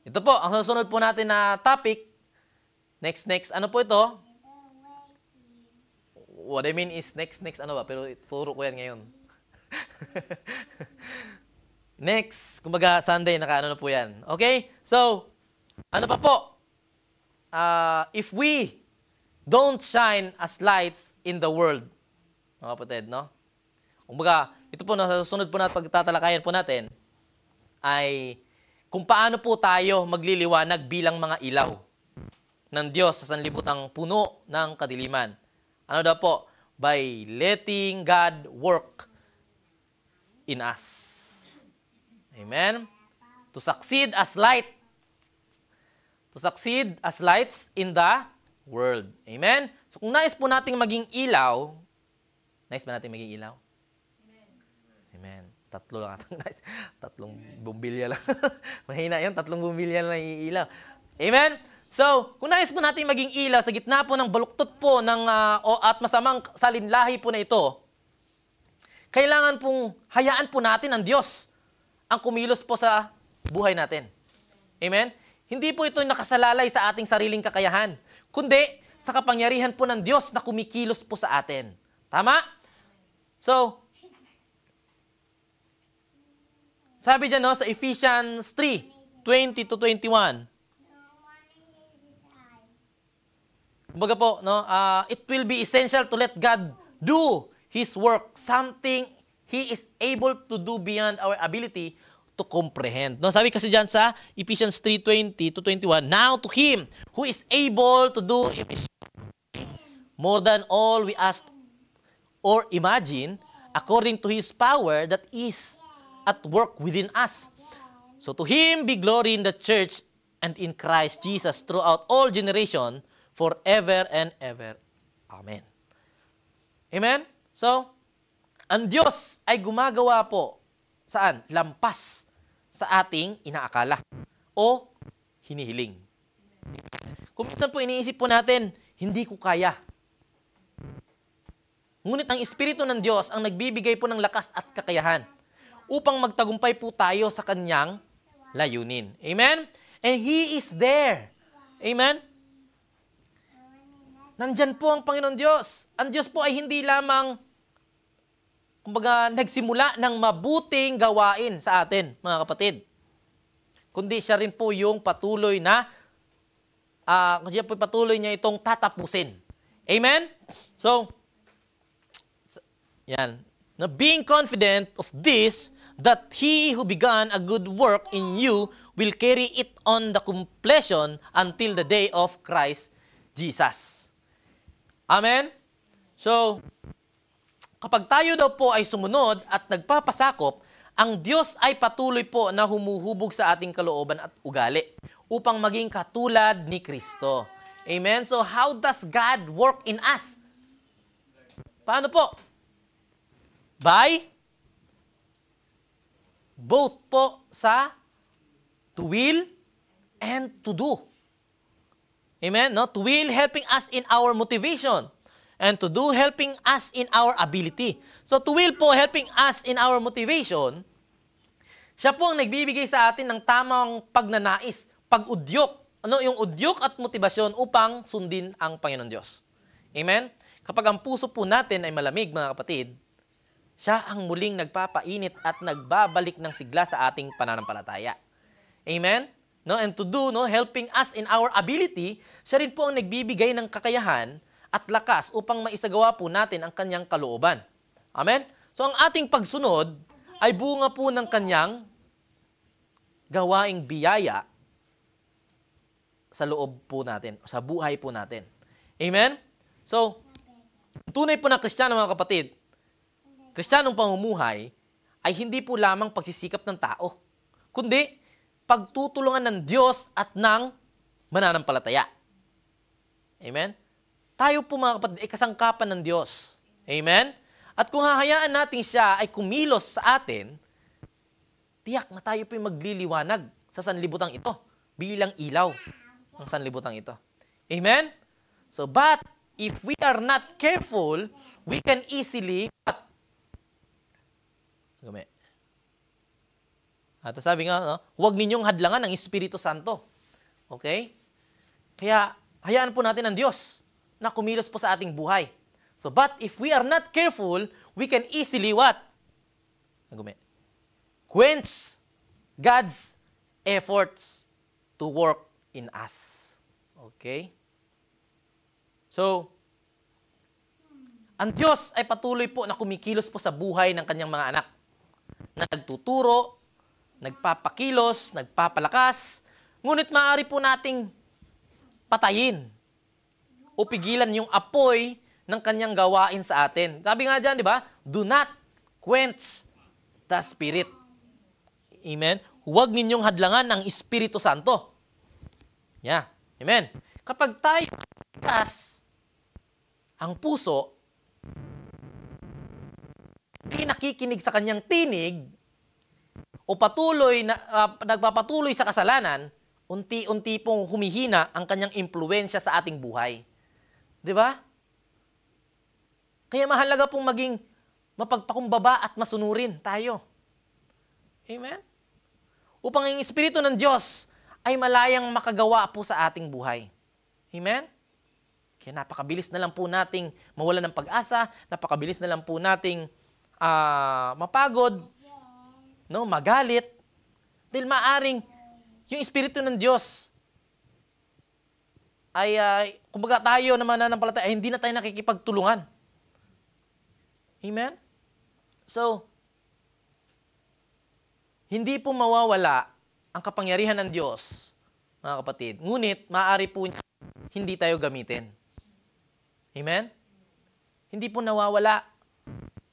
ito po, ang susunod po natin na topic, next, ano po ito? What I mean is next, pero ituro ko yan ngayon. Next, kumbaga Sunday, na po yan. Okay? So, ano pa po? If we don't shine as lights in the world, mga kapatid, no? Kumbaga, ito po, sa susunod po natin, pagtatalakayan po natin, ay kung paano po tayo magliliwanag bilang mga ilaw ng Diyos sa sanlibutang puno ng kadiliman. Ano daw po? By letting God work in us. Amen? To succeed as light. To succeed as lights in the world. Amen? So kung nais po nating maging ilaw, nais ba natin maging ilaw? Amen. Tatlo lang atang nais. Tatlong bumbilya lang. Mahina yun, tatlong bumbilya lang iilaw. Amen? So, kung nais po natin maging ilaw sa gitna po ng baluktot po ng, at masamang salinlahi po na ito, kailangan pong hayaan po natin ang Diyos ang kumilos po sa buhay natin. Amen? Hindi po ito nakasalalay sa ating sariling kakayahan, kundi sa kapangyarihan po ng Diyos na kumikilos po sa atin. Tama? So, sabi dyan no, sa Ephesians 3:20-21, kumbaga po, no, it will be essential to let God do His work, something He is able to do beyond our ability to comprehend. No, sabi kasi dyan sa Ephesians 3:20-21, now to Him who is able to do more than all we ask or imagine, according to His power that is at work within us. So to Him be glory in the church and in Christ Jesus throughout all generation, forever and ever. Amen. Amen? So, ang Diyos ay gumagawa po, saan? Lampas sa ating inaakala o hinihiling. Kung minsan po iniisip po natin, hindi ko kaya. Ngunit ang Espiritu ng Diyos ang nagbibigay po ng lakas at kakayahan upang magtagumpay po tayo sa Kanyang layunin. Amen? And He is there. Amen? Nandyan po ang Panginoon Diyos. Ang Diyos po ay hindi lamang, kumbaga, nagsimula ng mabuting gawain sa atin, mga kapatid. Kundi siya rin po yung patuloy na, patuloy niya itong tatapusin. Amen? So, yan. Now, being confident of this, that He who began a good work in you will carry it on the completion until the day of Christ Jesus. Amen? So, kapag tayo daw po ay sumunod at nagpapasakop, ang Diyos ay patuloy po na humuhubog sa ating kalooban at ugali upang maging katulad ni Kristo. Amen? So, how does God work in us? Paano po? By both po sa to will and to do. Amen? No? To will helping us in our motivation. And to do helping us in our ability. So to will po helping us in our motivation, siya po ang nagbibigay sa atin ng tamang pagnanais, pag-udyok. Ano yung udyok at motibasyon upang sundin ang Panginoon Diyos. Amen? Kapag ang puso po natin ay malamig, mga kapatid, siya ang muling nagpapainit at nagbabalik ng sigla sa ating pananampalataya. Amen? No, and to do, no, helping us in our ability, siya rin po ang nagbibigay ng kakayahan at lakas upang maisagawa po natin ang kanyang kalooban. Amen? So ang ating pagsunod ay bunga po ng kanyang gawaing biyaya sa loob po natin, sa buhay po natin. Amen? So, tunay po na Kristiyano, mga kapatid, Kristiyanong pamumuhay ay hindi po lamang pagsisikap ng tao, kundi pagtutulungan ng Diyos at ng mananampalataya. Amen? Tayo po, mga kapatid, ay kasangkapan ng Diyos. Amen? At kung hahayaan natin siya ay kumilos sa atin, tiyak na tayo po magliliwanag sa sanlibutan ito bilang ilaw ng sanlibutan ito. Amen? So, but if we are not careful, we can easily At sabi nga, no, huwag ninyong hadlangan ang Espiritu Santo. Okay? Kaya, hayaan po natin ang Diyos na kumilos po sa ating buhay. So, but if we are not careful, we can easily what? Quench God's efforts to work in us. Okay? So, ang Diyos ay patuloy po na kumikilos po sa buhay ng kanyang mga anak. Na nagtuturo, nagpapakilos, nagpapalakas, ngunit maaari po nating patayin o pigilan yung apoy ng kanyang gawain sa atin. Sabi nga dyan, di ba? Do not quench the Spirit. Amen? huwag ninyong hadlangan ang Espiritu Santo. Yeah. Amen. Kapag tayo ang puso, hindi nakikinig sa kanyang tinig, o nagpapatuloy sa kasalanan, unti-unti pong humihina ang kanyang impluwensya sa ating buhay. Di ba? Kaya mahalaga pong maging mapagpakumbaba at masunurin tayo. Amen? Upang ang Espiritu ng Diyos ay malayang makagawa po sa ating buhay. Amen? Kaya napakabilis na lang po nating mawala ng pag-asa, napakabilis na lang po nating mapagod, no, magalit, dahil maaring yung Espiritu ng Diyos ay, kumbaga tayo na mananampalataya, ay hindi na tayo nakikipagtulungan. Amen? So, hindi po mawawala ang kapangyarihan ng Diyos, mga kapatid. Ngunit, maaari po niya hindi tayo gamitin. Amen? Hindi po nawawala.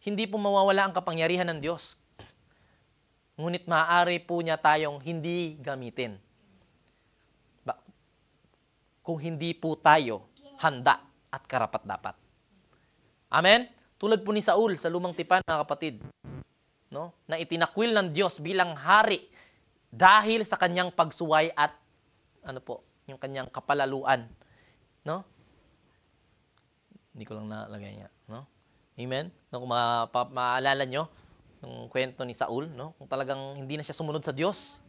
Hindi po mawawala ang kapangyarihan ng Diyos. Ngunit maaari po niya tayong hindi gamitin. Kung hindi po tayo handa at karapat-dapat. Amen? Tulad po ni Saul sa Lumang Tipan, mga kapatid, no? Na itinakwil ng Diyos bilang hari dahil sa kanyang pagsuway at yung kanyang kapalaluan, no? Hindi ko lang nalagay niya, no? Amen? No, kung maalala nyo yung kwento ni Saul, no? Kung talagang hindi na siya sumunod sa Diyos,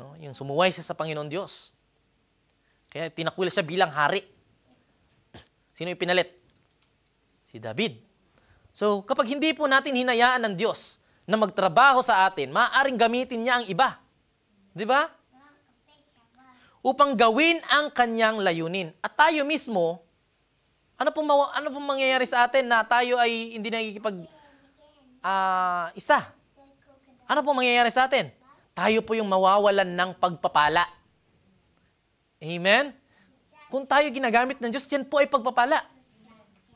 no? Yung sumuway siya sa Panginoon Diyos. Kaya tinakwil siya bilang hari. Sino ipinalit? Si David. So, kapag hindi po natin hinayaan ng Diyos na magtrabaho sa atin, maaaring gamitin niya ang iba. Di ba? Upang gawin ang kanyang layunin. At tayo mismo, ano pong mangyayari sa atin na tayo ay hindi isa? Ano pong mangyayari sa atin? Tayo po yung mawawalan ng pagpapala. Amen? Kung tayo ginagamit ng Diyos, yan po ay pagpapala.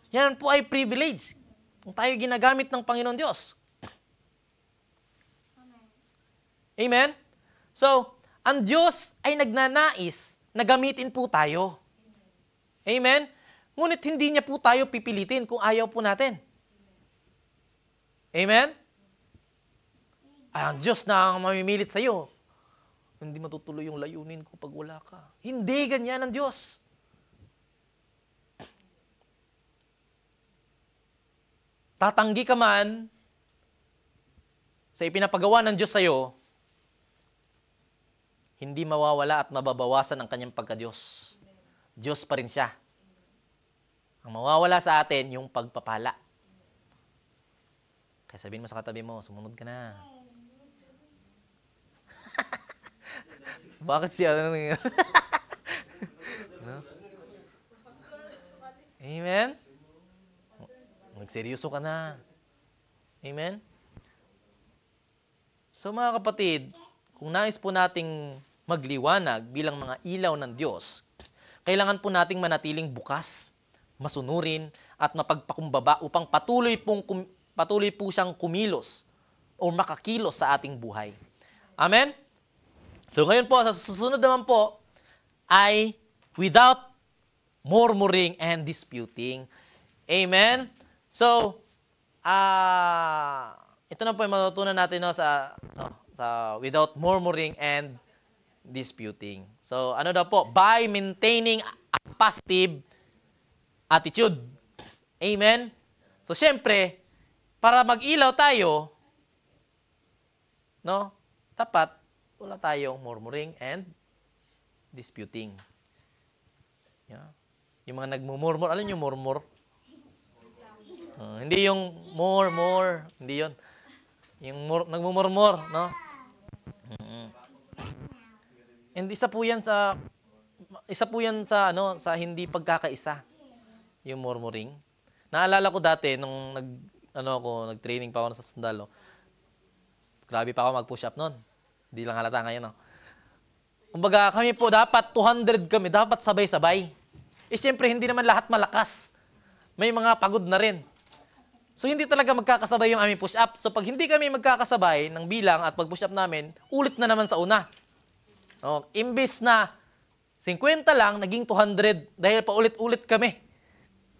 Yan po ay privilege. Kung tayo ginagamit ng Panginoon Diyos. Amen? So, ang Diyos ay nagnanais na gamitin po tayo. Amen? Ngunit hindi niya po tayo pipilitin kung ayaw po natin. Amen? Ang Diyos na ang mamimilit sa iyo. Hindi matutuloy yung layunin ko pag wala ka. Hindi ganyan ang Diyos. Tatanggi ka man sa ipinapagawa ng Diyos sa iyo, hindi mawawala at mababawasan ang kanyang pagka-Diyos. Diyos pa rin siya. Ang mawawala sa atin, yung pagpapala. Kaya sabihin mo sa katabi mo, sumunod ka na. Bakit siya? No? Amen? Magseryoso ka na. Amen? So mga kapatid, kung nais po nating magliwanag bilang mga ilaw ng Diyos, kailangan po nating manatiling bukas, masunurin, at mapagpakumbaba upang patuloy po siyang kumilos o makakilos sa ating buhay. Amen? So ngayon po, sa susunod naman po, ay without murmuring and disputing. Amen? So, ito na po yung matutunan natin sa without murmuring and disputing. So, ano daw po? By maintaining a positive attitude. Amen? So, syempre, para mag-ilaw tayo, no? Dapat wala tayong murmuring and disputing. Yeah. Yung mga nagmumurmur, alam yung murmur? Hindi yung more, hindi yun. Yung nagmumurmur, no? And isa po yan sa sa hindi pagkakaisa. Yung murmuring. Naalala ko dati nung nag-training pa ako sa sundalo. Grabe pa ako mag-push up noon. Hindi lang halata ngayon, no? Kumbaga, kami po dapat 200 kami, dapat sabay-sabay. Siyempre, hindi naman lahat malakas. May mga pagod na rin. So, hindi talaga magkakasabay yung aming push-up. So, pag hindi kami magkakasabay ng bilang at pag-push-up namin, ulit na naman sa una. No? Imbis na 50 lang, naging 200 dahil paulit-ulit kami.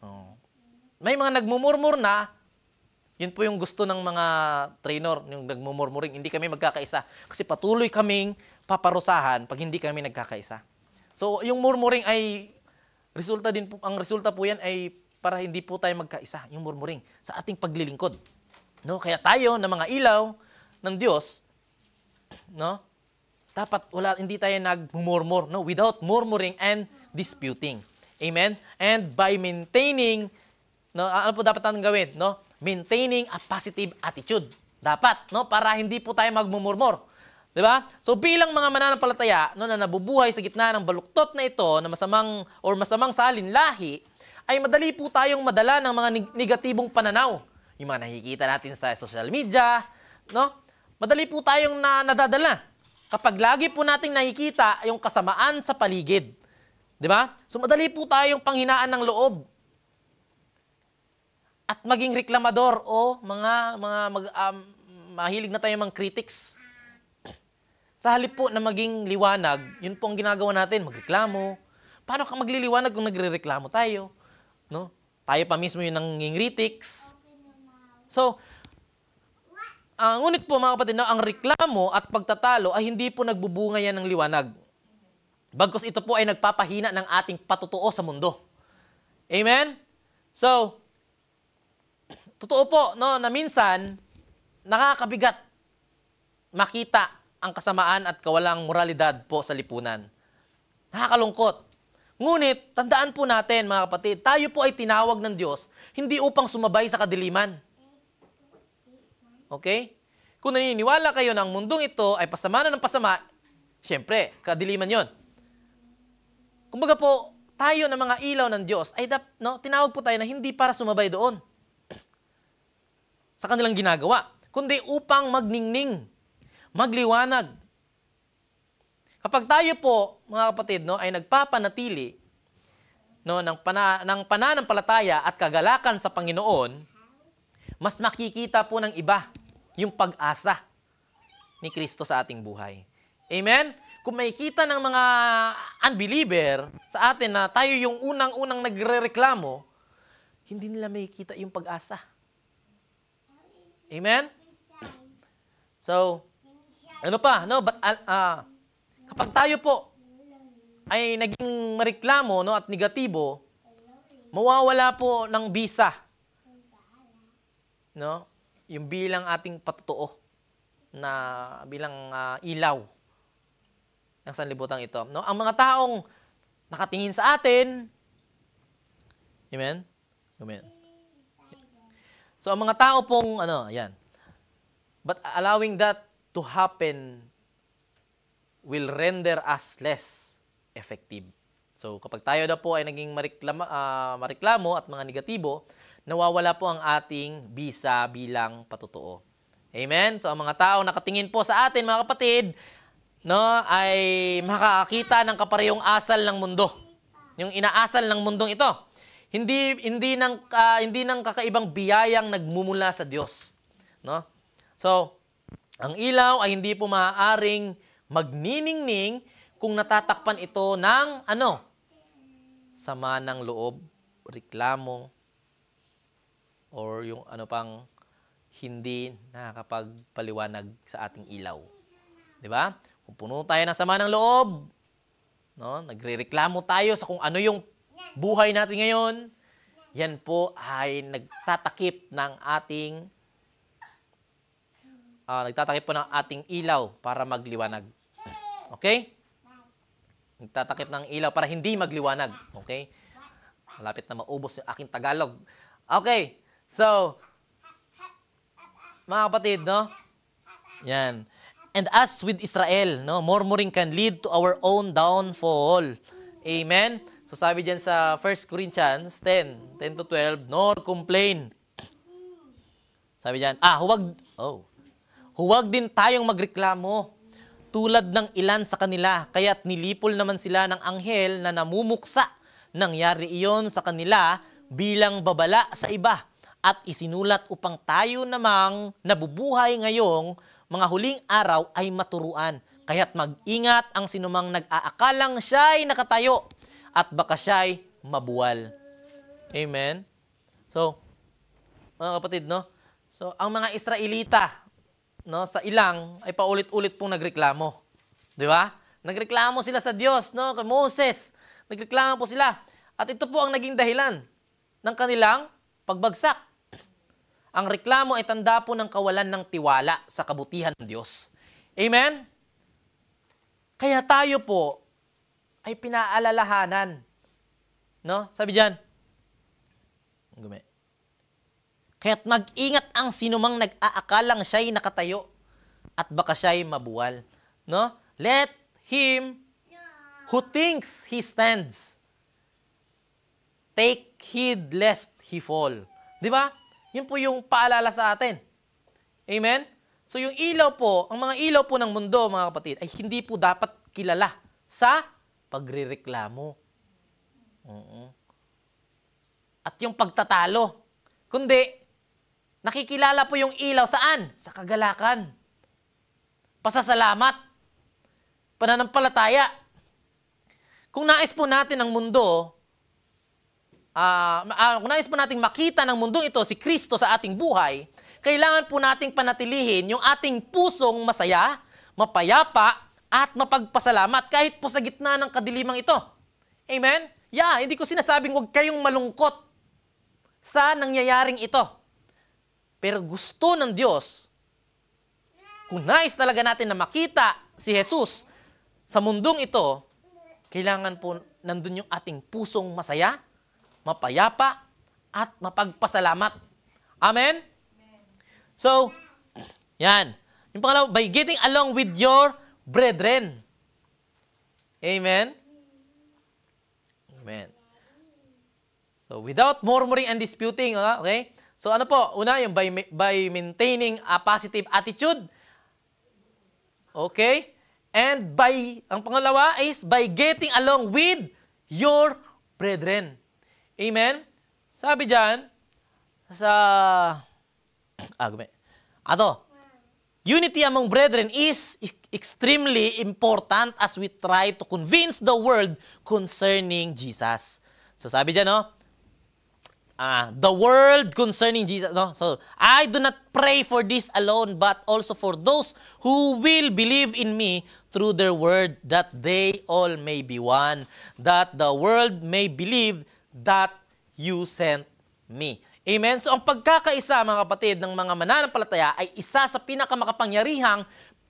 Oh. May mga nagmumurmur na, yun po yung gusto ng mga trainer, yung nagmumurmuring, hindi kami magkakaisa. Kasi patuloy kaming paparusahan pag hindi kami nagkakaisa. So, yung murmuring ay, ang resulta po yan ay para hindi po tayo magkaisa, yung murmuring, sa ating paglilingkod. No? Kaya tayo na mga ilaw ng Diyos, no? Dapat hindi tayo nagmumurmur, no? Without murmuring and disputing. Amen? And by maintaining, no, ano po dapat natin gawin? No? Maintaining a positive attitude. Dapat, no? Para hindi po tayo magmumurmur. Di ba? So bilang mga mananampalataya, no, na nabubuhay sa gitna ng baluktot na ito, na masamang salinlahi, ay madali po tayong madala ng mga negatibong pananaw. Yung mga nakikita natin sa social media, no? Madali po tayong nadadala kapag lagi po nating nakikita yung kasamaan sa paligid. Di ba? So madali po tayong panghinaan ng loob. At maging reklamador o mahilig na tayong mga critics. Sa halip po na maging liwanag, yun po ang ginagawa natin, magreklamo. Paano ka magliliwanag kung nagre-reklamo tayo? No? Tayo pa mismo yung nangingritix. So, ngunit po mga kapatid, no, ang reklamo at pagtatalo ay hindi po nagbubunga yan ng liwanag. Bagkus ito po ay nagpapahina ng ating patutuo sa mundo. Amen? So, totoo po, no, na minsan, nakakabigat makita ang kasamaan at kawalang moralidad po sa lipunan. Nakakalungkot. Ngunit, tandaan po natin, mga kapatid, tayo po ay tinawag ng Diyos hindi upang sumabay sa kadiliman. Okay? Kung naniniwala kayo ng mundong ito ay pasama na ng pasama, siyempre, kadiliman yon. Kumbaga po, tayo na mga ilaw ng Diyos ay tinawag po tayo na hindi para sumabay doon sa kanilang ginagawa, kundi upang magningning, magliwanag. Kapag tayo po, mga kapatid, no, ay nagpapanatili, no, ng pananampalataya at kagalakan sa Panginoon, mas makikita po ng iba yung pag-asa ni Kristo sa ating buhay. Amen? Kung makikita ng mga unbeliever sa atin na tayo yung unang-unang nagre-reklamo, hindi nila makikita yung pag-asa. Amen? So, ano pa? No? Kapag tayo po ay naging mareklamo, no, at negatibo, mawawala po ng bisa, no? Yung bilang ating patutuo na bilang ilaw ng sanlibutan ito. No? Ang mga taong nakatingin sa atin, amen? Amen. So, ang mga tao pong, yan. But allowing that to happen will render us less effective. So, kapag tayo na po ay naging mareklamo at mga negatibo, nawawala po ang ating bisa bilang patutuo. Amen? So, ang mga tao nakatingin po sa atin, mga kapatid, no, ay makakakita ng kaparehong asal ng mundo. Yung inaasal ng mundong ito. Hindi ng kakaibang biyayang nagmumula sa Diyos. No? So, ang ilaw ay hindi po maaaring magniningning kung natatakpan ito ng sama ng loob, reklamo, or yung pang hindi nakakapagpaliwanag sa ating ilaw. 'Di ba? Kung puno tayo ng sama ng loob, no, nagrereklamo tayo sa kung ano yung buhay natin ngayon, yan po ay nagtatakip ng ating ilaw para magliwanag. Okay? Nagtatakip ng ilaw para hindi magliwanag. Okay? Malapit na maubos yung aking Tagalog. Okay. So, mga kapatid, no? Yan. And as with Israel, no, murmuring can lead to our own downfall. Amen? So, sabi dyan sa 1 Corinthians 10:10-12, nor complain. Sabi dyan, huwag din tayong magreklamo tulad ng ilan sa kanila, kaya't nilipol naman sila ng anghel na namumuksa. Nangyari iyon sa kanila bilang babala sa iba at isinulat upang tayo namang nabubuhay ngayong mga huling araw ay maturuan. Kaya't mag-ingat ang sinumang nag-aakalang siya'y nakatayo at baka siya'y mabuwal. Amen? So, mga kapatid, no? So, ang mga Israelita, no, sa ilang ay paulit-ulit pong nagreklamo. Di ba? Nagreklamo sila sa Diyos, no? Kay Moses. Nagreklamo po sila. At ito po ang naging dahilan ng kanilang pagbagsak. Ang reklamo ay tanda po ng kawalan ng tiwala sa kabutihan ng Diyos. Amen? Kaya tayo po ay pinaalalahanan. No? Sabi diyan. Kaya't mag-ingat ang sinumang nag-aakalang siya'y nakatayo at baka siya'y mabuwal. No? Let him who thinks he stands take heed lest he fall. Di ba? Yun po yung paalala sa atin. Amen? So yung ilaw po, ang mga ilaw po ng mundo, mga kapatid, ay hindi po dapat kilala sa pagrereklamo. At yung pagtatalo. Kundi, nakikilala po yung ilaw saan? Sa kagalakan. Pasasalamat. Pananampalataya. Kung nais po natin ang mundo, kung nais po nating makita ng mundong ito si Kristo sa ating buhay, kailangan po nating panatilihin yung ating pusong masaya, mapayapa, at mapagpasalamat kahit po sa gitna ng kadilimang ito. Amen? Yeah, hindi ko sinasabing huwag kayong malungkot sa nangyayaring ito. Pero gusto ng Diyos, kung nais talaga natin na makita si Jesus sa mundong ito, kailangan po nandun yung ating pusong masaya, mapayapa, at mapagpasalamat. Amen? So, yan. Yung pangalawa, by getting along with your brethren. Amen? Amen. So, without murmuring and disputing, okay? So, ano po? Una, yung by maintaining a positive attitude. Okay? And ang pangalawa is by getting along with your brethren. Amen? Sabi dyan, unity among brethren is extremely important as we try to convince the world concerning Jesus. So sabi dyan, no? The world concerning Jesus. No? So, I do not pray for this alone, but also for those who will believe in me through their word, that they all may be one, that the world may believe that you sent me. Amen? So, ang pagkakaisa, mga kapatid, ng mga mananampalataya ay isa sa pinakamakapangyarihang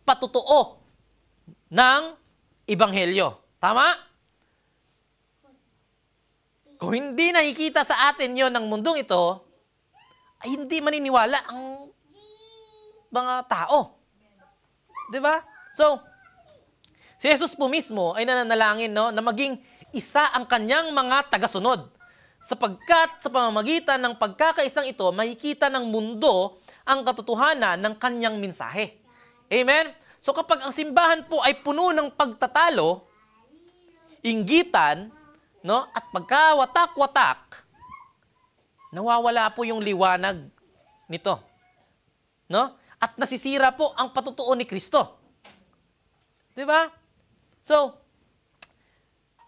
patutuo ng Ebanghelyo. Tama? Kung hindi nakikita sa atin yon ng mundong ito, ay hindi maniniwala ang mga tao. Diba? So, si Jesus po mismo ay nananalangin, no, na maging isa ang kanyang mga tagasunod. Sapagkat sa pamamagitan ng pagkakaisang ito, makikita ng mundo ang katotohanan ng kanyang mensahe. Amen? So kapag ang simbahan po ay puno ng pagtatalo, inggitan, no, at pagkawatak-watak, nawawala po yung liwanag nito. No? At nasisira po ang patutuo ni Kristo. Diba? So,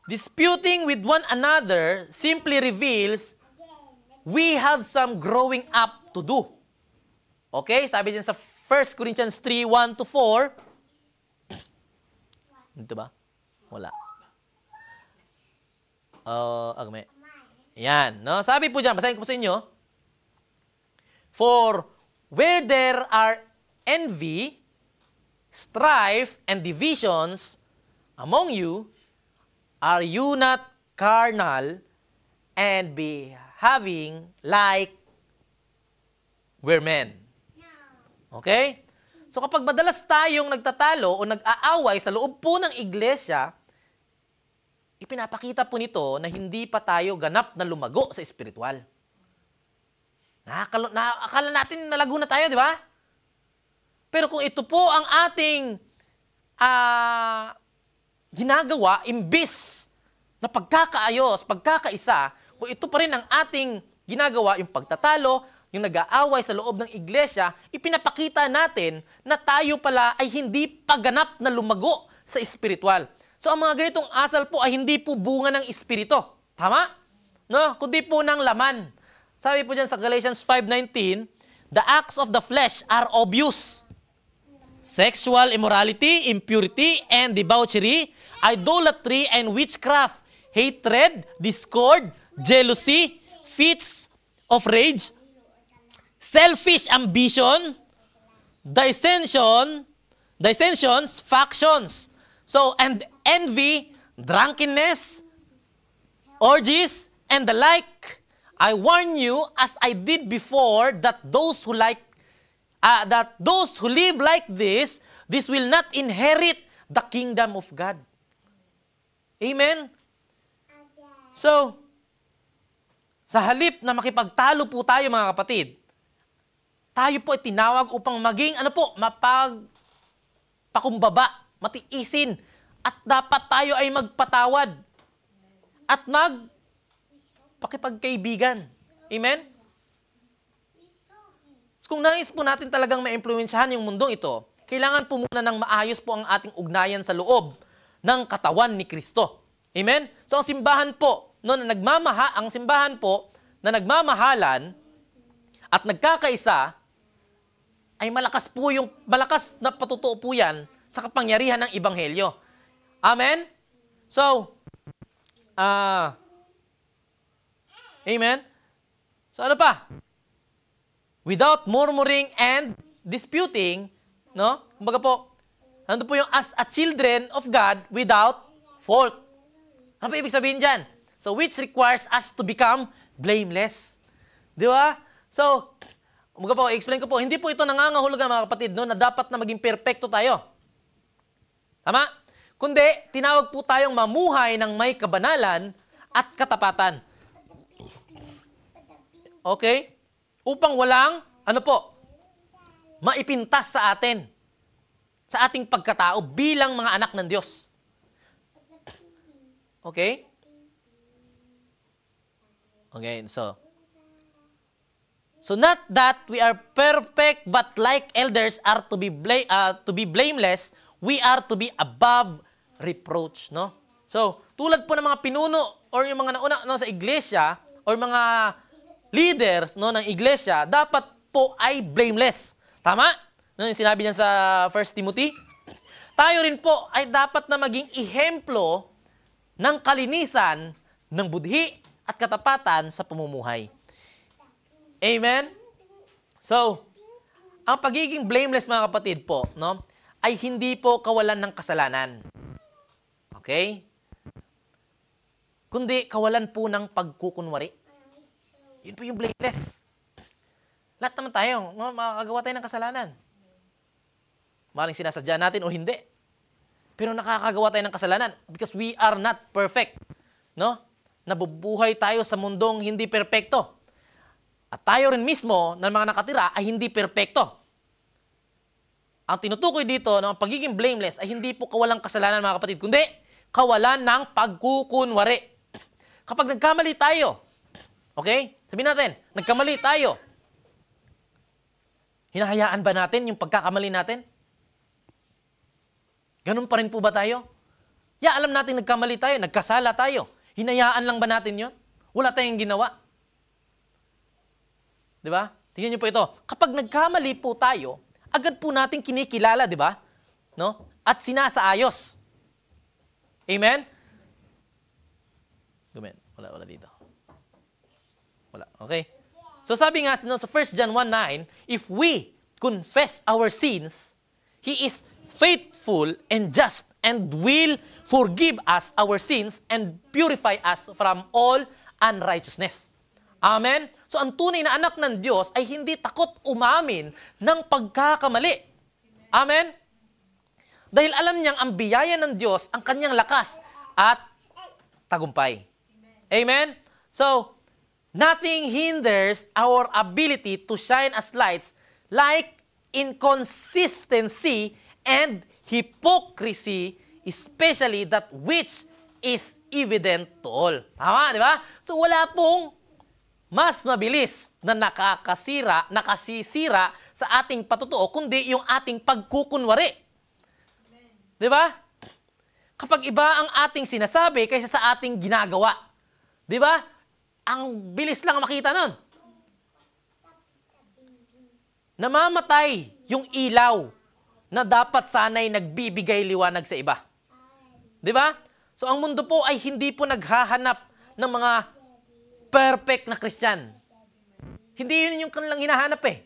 disputing with one another simply reveals we have some growing up to do. Okay? Sabi din sa 1 Corinthians 3, 1-4. Dito ba? Wala. Yan. No? Sabi po dyan, basahin ko po sa inyo. For where there are envy, strife, and divisions among you, are you not carnal and behaving like we're men? Okay? So kapag madalas tayong nagtatalo o nag-aaway sa loob po ng iglesia, ipinapakita po nito na hindi pa tayo ganap na lumago sa espiritual. Akala natin nalago na tayo, di ba? Pero kung ito po ang ating ginagawa, imbis na pagkakaayos, pagkakaisa, kung ito pa rin ang ating ginagawa, yung pagtatalo, yung nag-aaway sa loob ng iglesia, ipinapakita natin na tayo pala ay hindi paganap na lumago sa espiritual. So ang mga ganitong asal po ay hindi po bunga ng espiritu. Tama? No? Kundi po ng laman. Sabi po dyan sa Galatians 5:19, the acts of the flesh are obvious. Sexual immorality, impurity, and debauchery, idolatry, and witchcraft, hatred, discord, jealousy, fits of rage, selfish ambition, dissensions, factions, so, and envy, drunkenness, orgies, and the like. I warn you, as I did before, that those who live like this will not inherit the kingdom of God. Amen? So, sa halip na makipagtalo po tayo mga kapatid, tayo po ay tinawag upang maging, pakumbaba, matiisin, at dapat tayo ay magpatawad at pakipagkaibigan. Amen? So, kung nais po natin talagang ma-impluwensyahan yung mundong ito, kailangan po muna ng maayos po ang ating ugnayan sa loob ng katawan ni Kristo. Amen? So, ang simbahan po na nagmamahalan at nagkakaisa, ay malakas na patutuo po yan sa kapangyarihan ng Ebanghelyo. Amen? So, amen? So ano pa? Without murmuring and disputing, no? Kumbaga po, ano po yung as a children of God without fault. Ano po ibig sabihin dyan? So, which requires us to become blameless. Di ba? So, kumbaga po, i-explain ko po, hindi po ito nangangahulugan mga kapatid, no, na dapat na maging perpekto tayo. Tama? Kundi, tinawag po tayong mamuhay ng may kabanalan at katapatan. Okay? Upang walang, maipintas sa atin, sa ating pagkatao bilang mga anak ng Diyos. Okay? Okay, so not that we are perfect, but like elders are to be blameless, we are to be above reproach, no? So, tulad po ng mga pinuno or yung mga nauna sa iglesia or mga leaders, no, ng iglesia, dapat po ay blameless. Tama? No, yung sinabi niya sa 1 Timothy. Tayo rin po ay dapat na maging ehemplo ng kalinisan, ng budhi at katapatan sa pamumuhay. Amen? So, ang pagiging blameless mga kapatid po, no, ay hindi po kawalan ng kasalanan. Okay? Kundi kawalan po ng pagkukunwari. Yun po yung blameless. Lahat naman tayo, makakagawa tayo ng kasalanan. Maring sinasadya natin o hindi. Pero nakakagawa tayo ng kasalanan because we are not perfect. No? Nabubuhay tayo sa mundong hindi perpekto. At tayo rin mismo na mga nakatira ay hindi perpekto. Ang tinutukoy dito ng pagiging blameless ay hindi po kawalang kasalanan mga kapatid, kundi kawalan ng pagkukunwari. Kapag nagkamali tayo, okay? Sabihin natin, nagkamali tayo. Hinahayaan ba natin yung pagkakamali natin? Ganun pa rin po ba tayo? Alam natin nagkamali tayo, nagkasala tayo. Hinayaan lang ba natin yon? Wala tayong ginawa. Di ba? Tingnan niyo po ito. Kapag nagkamali po tayo, agad po natin kinikilala, di ba? No? At sinasaayos. Amen? Wala dito. Wala. Okay? So sabi nga sa 1 John 1:9, if we confess our sins, He is faithful and just and will forgive us our sins and purify us from all unrighteousness. Amen? So ang tunay na anak ng Diyos ay hindi takot umamin ng pagkakamali. Amen? Dahil alam niyang ang biyaya ng Diyos ang kanyang lakas at tagumpay. Amen? So, nothing hinders our ability to shine as lights like inconsistency and hypocrisy, especially that which is evident to all. Tama, di ba? So wala pong mas mabilis na nakasisira sa ating patutuo, kundi yung ating pagkukunwari. Di ba? Kapag iba ang ating sinasabi kaysa sa ating ginagawa. Di ba? Ang bilis lang makita nun. Namamatay yung ilaw na dapat sana'y nagbibigay liwanag sa iba. Di ba? So ang mundo po ay hindi po naghahanap ng mga perfect na Christian. Hindi yun yung kanilang hinahanap eh.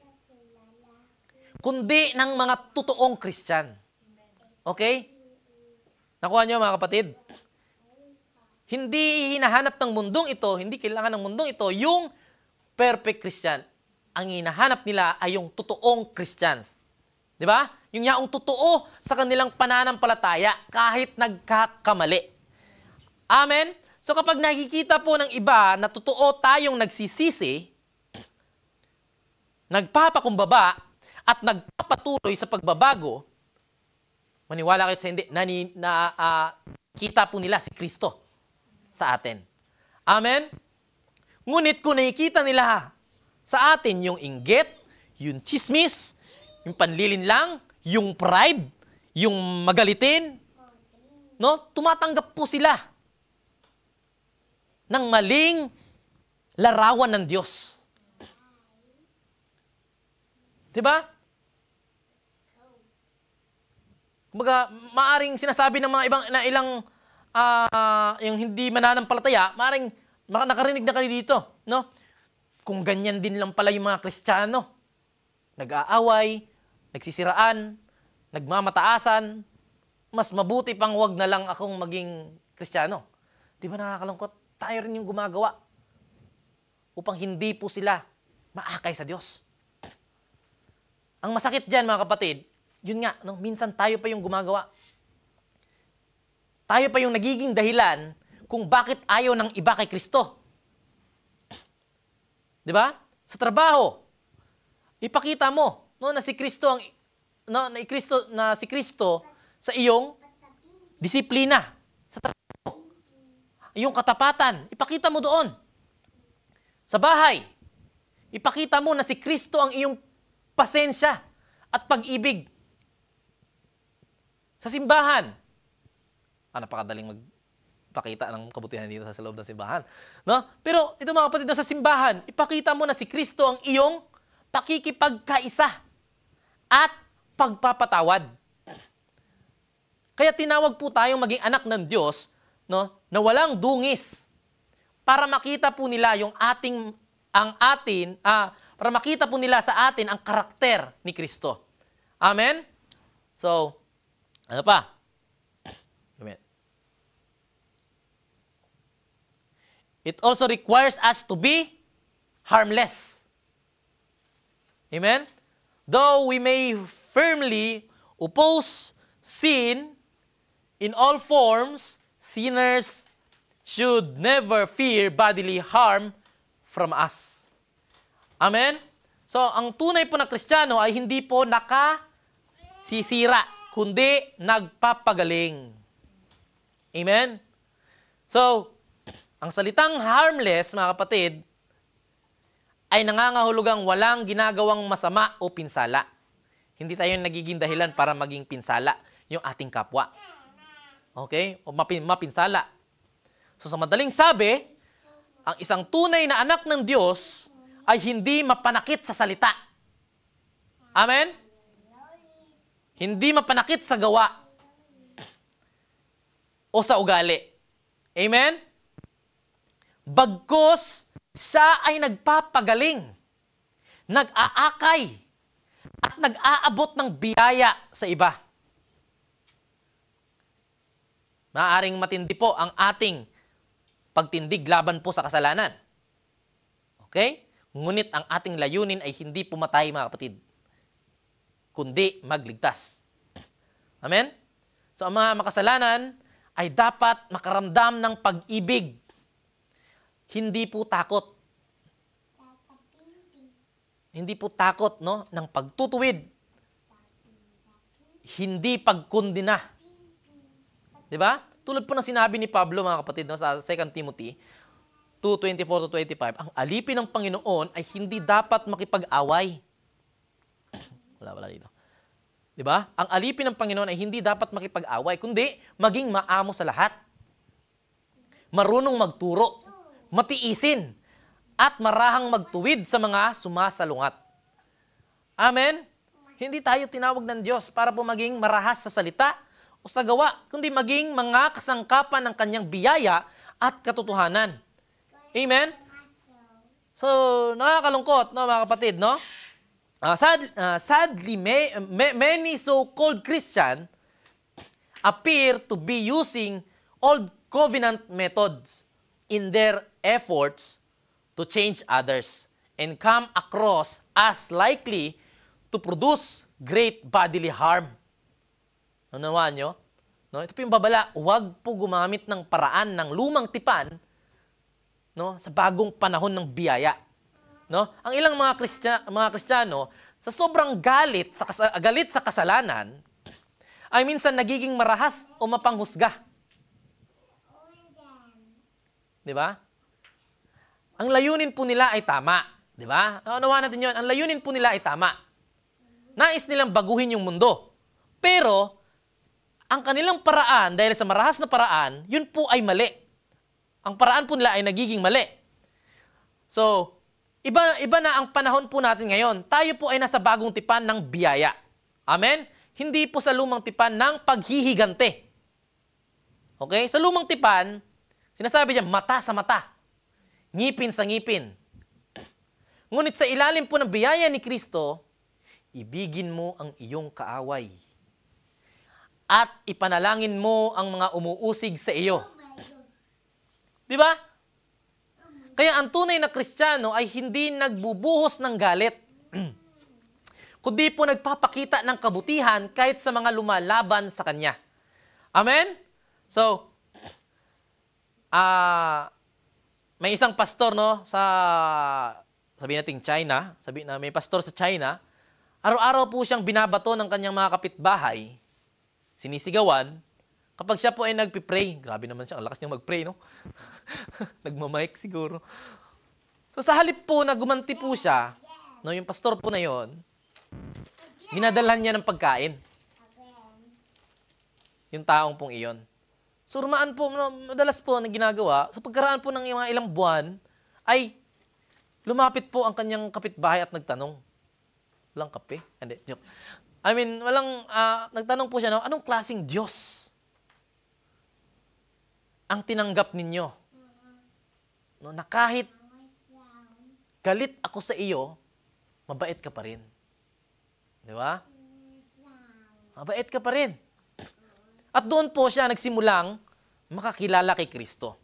Kundi ng mga totoong Christian. Okay? Nakuha niyo mga kapatid? Hindi hinahanap ng mundong ito, hindi kailangan ng mundong ito yung perfect Christian. Ang hinahanap nila ay yung totoong Christians. Di ba? Yung yaong totoo sa kanilang pananampalataya kahit nagkakamali. Amen? So kapag nakikita po ng iba na totoo tayong nagsisisi, nagpapakumbaba at nagpapatuloy sa pagbabago, maniwala kayo sa hindi, kita po nila si Kristo sa atin. Amen? Ngunit kung nakikita nila sa atin yung inggit, yung chismis, yung panlilinlang, yung pride, yung magalitin, no? Tumatanggap po sila ng maling larawan ng Diyos. Diba? Kumbaga, maaring sinasabi ng mga ilang yung hindi mananampalataya, maaring nakarinig na kayo dito, no? Kung ganyan din lang pala yung mga Kristiyano, nag-aaway, nagsisiraan, nagmamataasan, mas mabuti pang wag na lang akong maging Kristiyano. Di ba nakakalungkot? Tayo rin yung gumagawa upang hindi po sila maakay sa Diyos. Ang masakit dyan, mga kapatid, yun nga, no, minsan tayo pa yung gumagawa. Tayo pa yung nagiging dahilan kung bakit ayaw ng iba kay Kristo. Di ba? Sa trabaho, ipakita mo no, na si Kristo ang si Kristo sa iyong disiplina sa trabaho. Iyong katapatan, ipakita mo doon. Sa bahay, ipakita mo na si Kristo ang iyong pasensya at pag-ibig. Sa simbahan, napakadaling magpakita ng kabutihan dito sa loob ng simbahan. No? Pero ito mga kapatid, sa simbahan, ipakita mo na si Kristo ang iyong pakikipagkaisa at pagpapatawad. Kaya tinawag po tayong maging anak ng Diyos, no, na walang dungis para makita po nila para makita po nila sa atin ang karakter ni Kristo. Amen? So, ano pa? Amen. It also requires us to be harmless. Amen? Though we may firmly oppose sin in all forms, sinners should never fear bodily harm from us. Amen? So, ang tunay po na Kristiyano ay hindi po nakasisira, kundi nagpapagaling. Amen? So, ang salitang harmless, mga kapatid, ay nangangahulugang walang ginagawang masama o pinsala. Hindi tayo nagiging dahilan para maging pinsala yung ating kapwa. Okay? O mapinsala. So sa madaling sabi, ang isang tunay na anak ng Diyos ay hindi mapanakit sa salita. Amen? Hindi mapanakit sa gawa o sa ugali. Amen? Bagkus, siya ay nagpapagaling, nag-aakay, at nag-aabot ng biyaya sa iba. Maaaring matindi po ang ating pagtindig laban po sa kasalanan. Okay? Ngunit ang ating layunin ay hindi pumatay, mga kapatid, kundi magligtas. Amen? So ang mga makasalanan ay dapat makaramdam ng pag-ibig. Hindi po takot. Hindi po takot, no, ng pagtutuwid. Hindi pagkundina. 'Di ba? Tulad po ng sinabi ni Pablo, mga kapatid, no, sa 2 Timothy, 2:24-25, ang alipin ng Panginoon ay hindi dapat makipag-away. Wala dito. Di ba? Ang alipin ng Panginoon ay hindi dapat makipag-away, kundi maging maamo sa lahat. Marunong magturo, matiisin, at marahang magtuwid sa mga sumasalungat. Amen? Hindi tayo tinawag ng Diyos para po maging marahas sa salita o sa gawa, kundi maging mga kasangkapan ng kanyang biyaya at katotohanan. Amen? So, nakakalungkot, no, mga kapatid, no? Sadly, many so-called Christian appear to be using old covenant methods in their efforts to change others and come across as likely to produce great bodily harm. Nanawaan nyo? No, ito po yung babala, huwag po gumamit ng paraan ng lumang tipan, no, sa bagong panahon ng biyaya. No? Ang ilang mga Kristiyano, sa sobrang galit sa kasalanan, ay minsan nagiging marahas o mapanghusga. Di ba? Ang layunin po nila ay tama. Di ba? Naunawaan natin yun. Ang layunin po nila ay tama. Nais nilang baguhin yung mundo. Pero, ang kanilang paraan, dahil sa marahas na paraan, yun po ay mali. Ang paraan po nila ay nagiging mali. So, iba na ang panahon po natin ngayon. Tayo po ay nasa bagong tipan ng biyaya. Amen? Hindi po sa lumang tipan ng paghihigante. Okay? Sa lumang tipan, sinasabi niya, mata sa mata. Ngipin sa ngipin. Ngunit sa ilalim po ng biyaya ni Kristo, ibigin mo ang iyong kaaway. At ipanalangin mo ang mga umuusig sa iyo. Di ba? Kaya ang tunay na Kristiyano ay hindi nagbubuhos ng galit. Kundi po nagpapakita ng kabutihan kahit sa mga lumalaban sa Kanya. Amen? So, may isang pastor, no, sabihin natin China, may pastor sa China, araw-araw po siyang binabato ng kanyang mga kapitbahay, sinisigawan, kapag siya po ay nagpipray. Grabe naman siya, ang lakas niya mag-pray, no? Nagmamike siguro. So sa halip po na gumanti po siya, no, yung pastor po na yon, ginadalhan niya ng pagkain. Yung taong pong iyon. So, rumaan po, madalas po na ginagawa, sa pagkaraan po ng mga ilang buwan, ay lumapit po ang kanyang kapitbahay at nagtanong. Walang kape? Hindi, joke. I mean, nagtanong po siya, no, anong klaseng Diyos ang tinanggap ninyo? No, na kahit galit ako sa iyo, mabait ka pa rin. Di ba? Mabait ka pa rin. At doon po siya nagsimulang makakilala kay Kristo.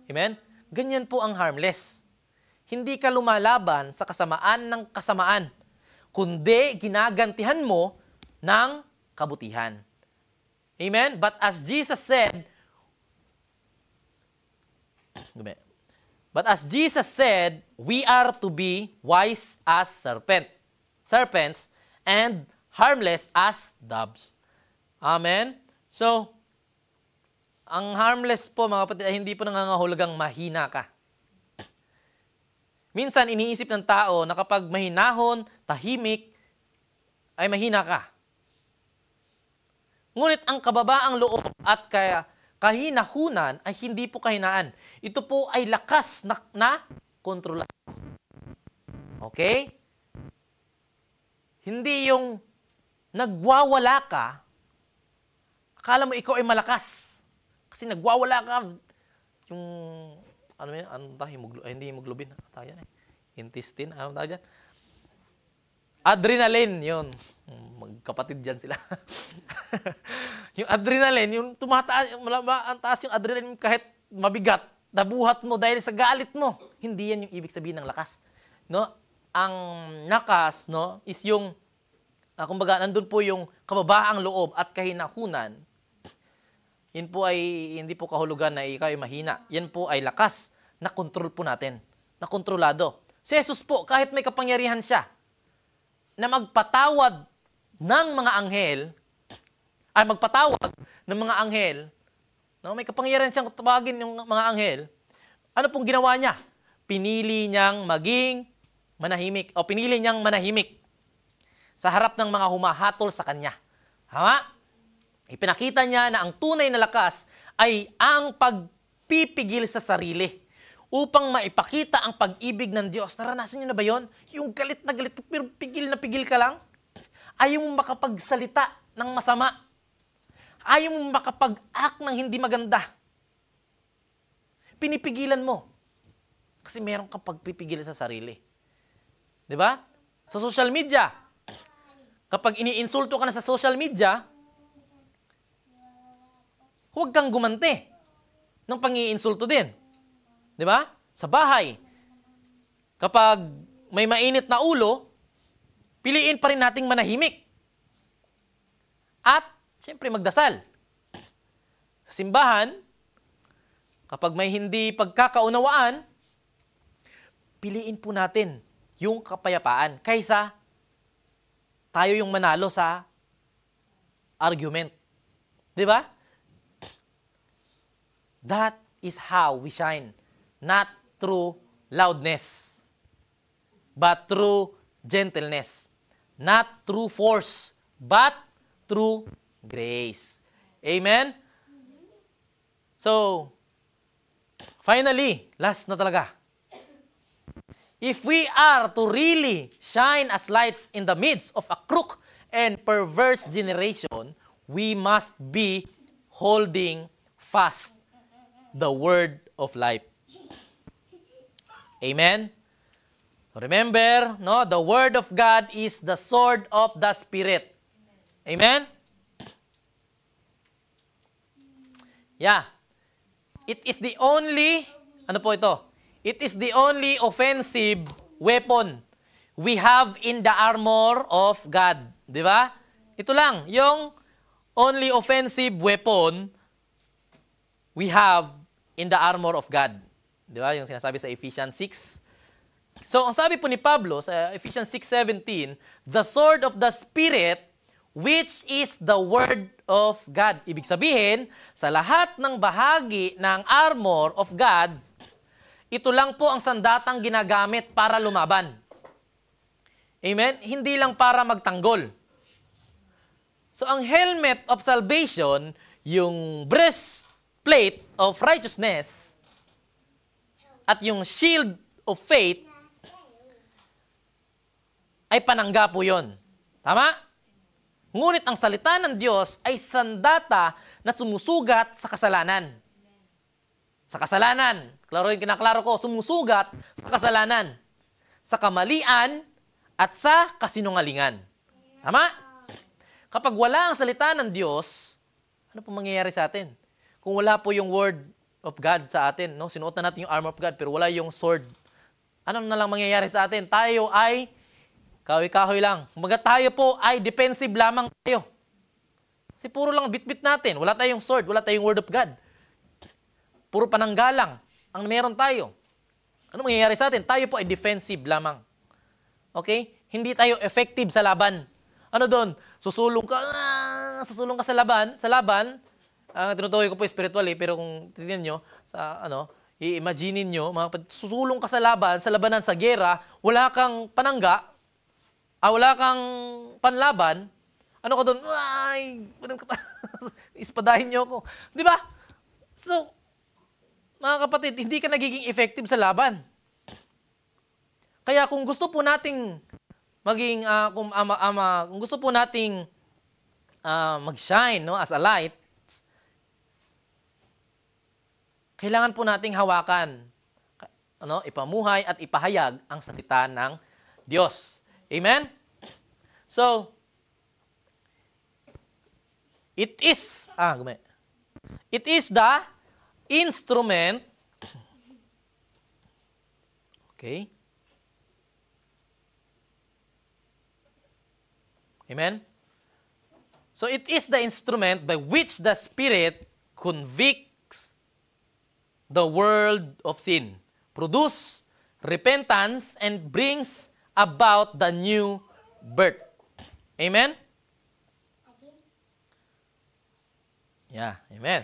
Amen? Ganyan po ang harmless. Hindi ka lumalaban sa kasamaan ng kasamaan, kundi ginagantihan mo ng kabutihan. Amen? But as Jesus said, we are to be wise as serpents and harmless as doves. Amen? So, ang harmless po, mga kapatid, ay hindi po nangangahulugang mahina ka. Minsan, iniisip ng tao na kapag mahinahon, tahimik, ay mahina ka. Ngunit ang kababaang loob at kahinahunan ay hindi po kahinaan. Ito po ay lakas na kontrolado. Okay? Hindi yung nagwawala ka, akala mo ikaw ay malakas. Kasi nagwawala ka. Yung, hindi hemoglobin. Intestine, anong tawag dyan? Adrenaline, yun. Magkapatid dyan sila. Yung adrenaline, yung tumataas, ang taas yung adrenaline kahit mabigat, nabuhat mo dahil sa galit mo. Hindi yan yung ibig sabihin ng lakas. No? Ang lakas, no, is yung, kumbaga, nandun po yung kababaang loob at kahinahunan. Yan po ay hindi po kahulugan na ikaw ay mahina. Yan po ay lakas na kontrol po natin, na kontrolado. Si Jesus po, kahit may kapangyarihan siya, na magpatawad ng mga anghel, no, may kapangyarihan siyang tawagin yung mga anghel, Ano pong ginawa niya? Pinili niyang maging manahimik o pinili niyang manahimik sa harap ng mga humahatol sa kanya. Tama? Ipinakita niya na ang tunay na lakas ay ang pagpipigil sa sarili upang maipakita ang pag-ibig ng Diyos. Naranasan niyo na ba yon? Yung galit na galit, pero pigil ka lang. Ayaw mong makapagsalita ng masama. Ayaw mong makapag-act ng hindi maganda. Pinipigilan mo. Kasi meron kang pagpipigil sa sarili. Di ba? Sa social media, kapag iniinsulto ka na sa social media, huwag kang gumante ng pang-iinsulto din. Di ba? Sa bahay, kapag may mainit na ulo, piliin pa rin nating manahimik. At, siyempre, magdasal. Sa simbahan, kapag may hindi pagkakaunawaan, piliin po natin yung kapayapaan kaysa tayo yung manalo sa argument. Di ba? That is how we shine. Not through loudness, but through gentleness. Not through force, but through grace. Amen? So, finally, last na talaga. If we are to really shine as lights in the midst of a crooked and perverse generation, we must be holding fast the word of life. Amen? Remember, no, the word of God is the sword of the Spirit. Amen? Yeah. It is the only, ano po ito? It is the only offensive weapon we have in the armor of God. Di ba? Ito lang, yung only offensive weapon we have in the armor of God. Di ba? Yung sinasabi sa Ephesians 6. So, ang sabi po ni Pablo sa Ephesians 6:17, the sword of the Spirit, which is the word of God. Ibig sabihin, sa lahat ng bahagi ng armor of God, ito lang po ang sandatang ginagamit para lumaban. Amen? Hindi lang para magtanggol. So, ang helmet of salvation, yung breastplate of righteousness, at yung shield of faith, ay panangga po yun. Tama? Ngunit ang salita ng Diyos ay sandata na sumusugat sa kasalanan. Sa kasalanan. Klaro yung kinaklaro ko, sumusugat sa kasalanan. Sa kamalian at sa kasinungalingan. Tama? Kapag wala ang salita ng Diyos, ano po mangyayari sa atin? Kung wala po yung word of God sa atin, no? Sinuot na natin yung armor of God, pero wala yung sword. Ano na lang mangyayari sa atin? Tayo ay kahoy-kahoy lang. Kumbaga tayo po ay defensive lamang tayo. Kasi puro lang bit-bit natin. Wala tayong sword, wala tayong word of God. Puro pananggalang ang meron tayo. Ano mangyayari sa atin? Tayo po ay defensive lamang. Okay? Hindi tayo effective sa laban. Ano doon? Susulong ka sa laban. Tinutukoy ko po spiritual pero kung tingnan nyo, i-imagine nyo, susulong ka sa labanan, sa gera, wala kang panangga, wala kang panlaban, ano ka doon? Ispadahin nyo ako. Di ba? So, mga kapatid, hindi ka nagiging effective sa laban. Kaya kung gusto po nating maging, kung gusto po nating mag-shine, no, as a light, kailangan po nating hawakan, ipamuhay at ipahayag ang salita ng Diyos. Amen? So, it is the instrument, okay? Amen? So, it is the instrument by which the Spirit convicts the world of sin, produce repentance, and brings about the new birth. Amen? Yeah, amen.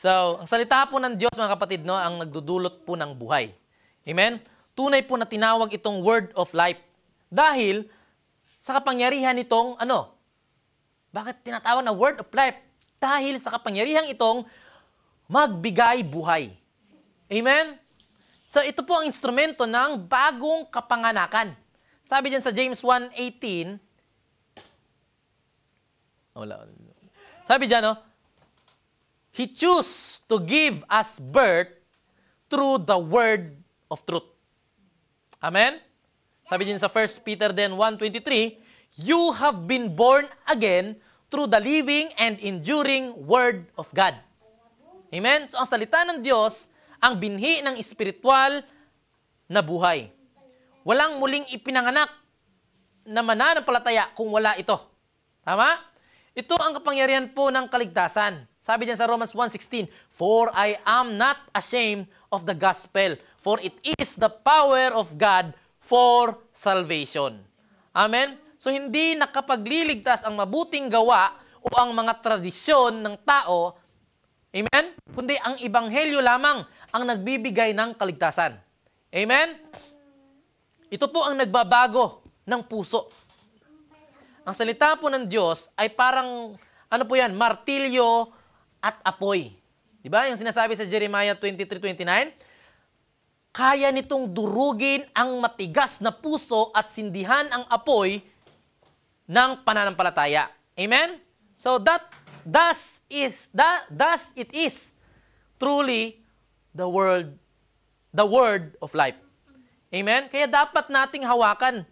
So, ang salita po ng Diyos, mga kapatid, no, ang nagdudulot po ng buhay. Amen? Tunay po na tinawag itong word of life. Dahil sa kapangyarihan nitong, bakit tinatawag na word of life? Dahil sa kapangyarihan itong magbigay buhay. Amen? So, ito po ang instrumento ng bagong kapanganakan. Sabi diyan sa James 1:18, sabi diyan, He chose to give us birth through the word of truth. Amen? Sabi din sa 1 Peter 1:23, you have been born again through the living and enduring word of God. Amen? So ang salita ng Diyos, ang binhi ng espiritual na buhay. Walang muling ipinanganak na mananampalataya kung wala ito. Tama? Ito ang kapangyarihan po ng kaligtasan. Sabi diyan sa Romans 1:16, for I am not ashamed of the gospel, for it is the power of God for salvation. Amen? So hindi nakapagliligtas ang mabuting gawa o ang mga tradisyon ng tao, amen? Kundi ang ebanghelyo lamang ang nagbibigay ng kaligtasan. Amen? Ito po ang nagbabago ng puso. Ang salita po ng Diyos ay parang, martilyo at apoy. Diba? Yung sinasabi sa Jeremiah 23:29, kaya nitong durugin ang matigas na puso at sindihan ang apoy ng pananampalataya. Amen? So thus it is truly the word of life. Amen? Kaya dapat nating hawakan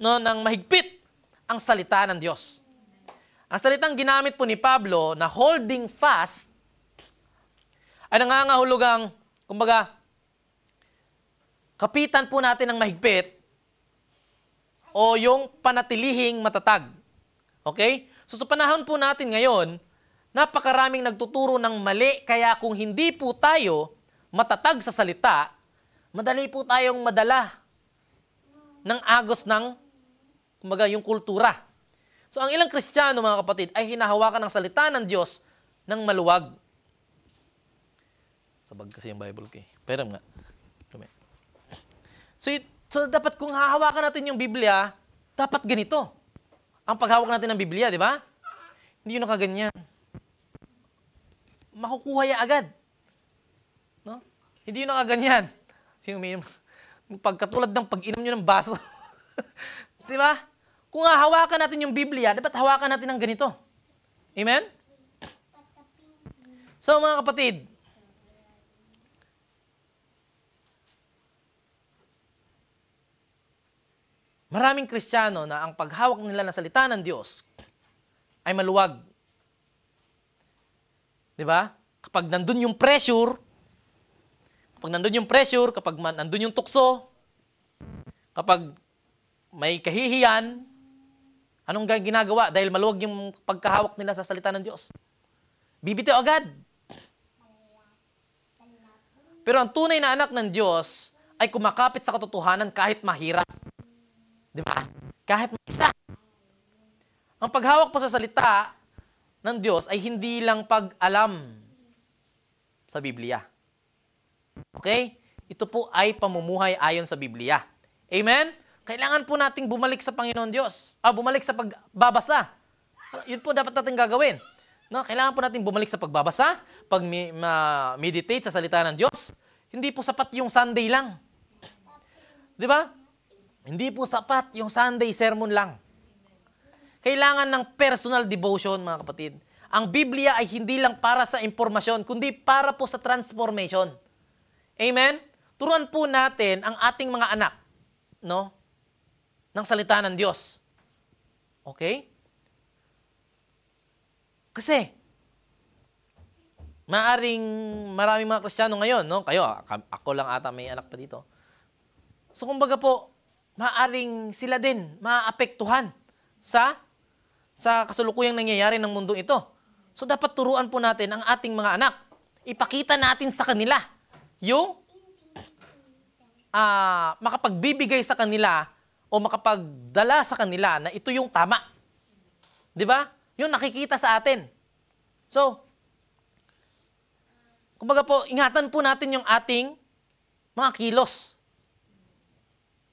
ng mahigpit ang salita ng Diyos. Ang salitang ginamit po ni Pablo na holding fast ay nangangahulugang, kumbaga, kapitan po natin ng mahigpit o yung panatilihing matatag. Okay? So sa panahon po natin ngayon, napakaraming nagtuturo ng mali, kaya kung hindi po tayo matatag sa salita, madali po tayong madala ng agos ng, kumbaga, yung kultura. So ang ilang Kristiyano, mga kapatid, ay hinahawakan ng salita ng Diyos ng maluwag. Sabag kasi yung Bible ko eh. Pero nga. So dapat kung hahawakan natin yung Biblia, dapat ganito. Ang paghawak natin ng Biblia, di ba? Hindi yun nakaganyan. Makukuha ya agad. No? Hindi yun nakaganyan. Sino umiinom? Pagkatulad ng pag-inom nyo ng baso. Di ba? Kung hahawakan natin yung Biblia, dapat hawakan natin ng ganito. Amen? So mga kapatid, maraming Kristiyano na ang paghawak nila ng salita ng Diyos ay maluwag. Di ba? Kapag nandun yung pressure, kapag nandun yung tukso, kapag may kahihiyan, anong ginagawa? Dahil maluwag yung pagkahawak nila sa salita ng Diyos. Bibitiw agad. Pero ang tunay na anak ng Diyos ay kumakapit sa katotohanan kahit mahirap. Di ba? Kahit mag-isa. Ang paghawak po sa salita ng Diyos ay hindi lang pag-alam sa Biblia. Okay? Ito po ay pamumuhay ayon sa Biblia. Amen? Kailangan po nating bumalik sa Panginoon Diyos. Bumalik sa pagbabasa. Yun po dapat natin gagawin. No? Kailangan po natin bumalik sa pagbabasa, pag-meditate sa salita ng Diyos. Hindi po sapat yung Sunday lang. Di ba? Hindi po sapat yung Sunday sermon lang. Kailangan ng personal devotion, mga kapatid. Ang Biblia ay hindi lang para sa impormasyon, kundi para po sa transformation. Amen? Turuan po natin ang ating mga anak, no? Ng salita ng Diyos. Okay? Kasi, maraming mga Kristiyano ngayon, no? Ako lang ata may anak pa dito. So, kumbaga po, maaring sila din maapektuhan sa kasalukuyang nangyayari ng mundong ito. So, dapat turuan po natin ang ating mga anak. Ipakita natin sa kanila yung makapagbibigay sa kanila o makapagdala sa kanila na ito yung tama. Di ba? Yung nakikita sa atin. So, Kumbaga po, ingatan po natin yung ating mga kilos.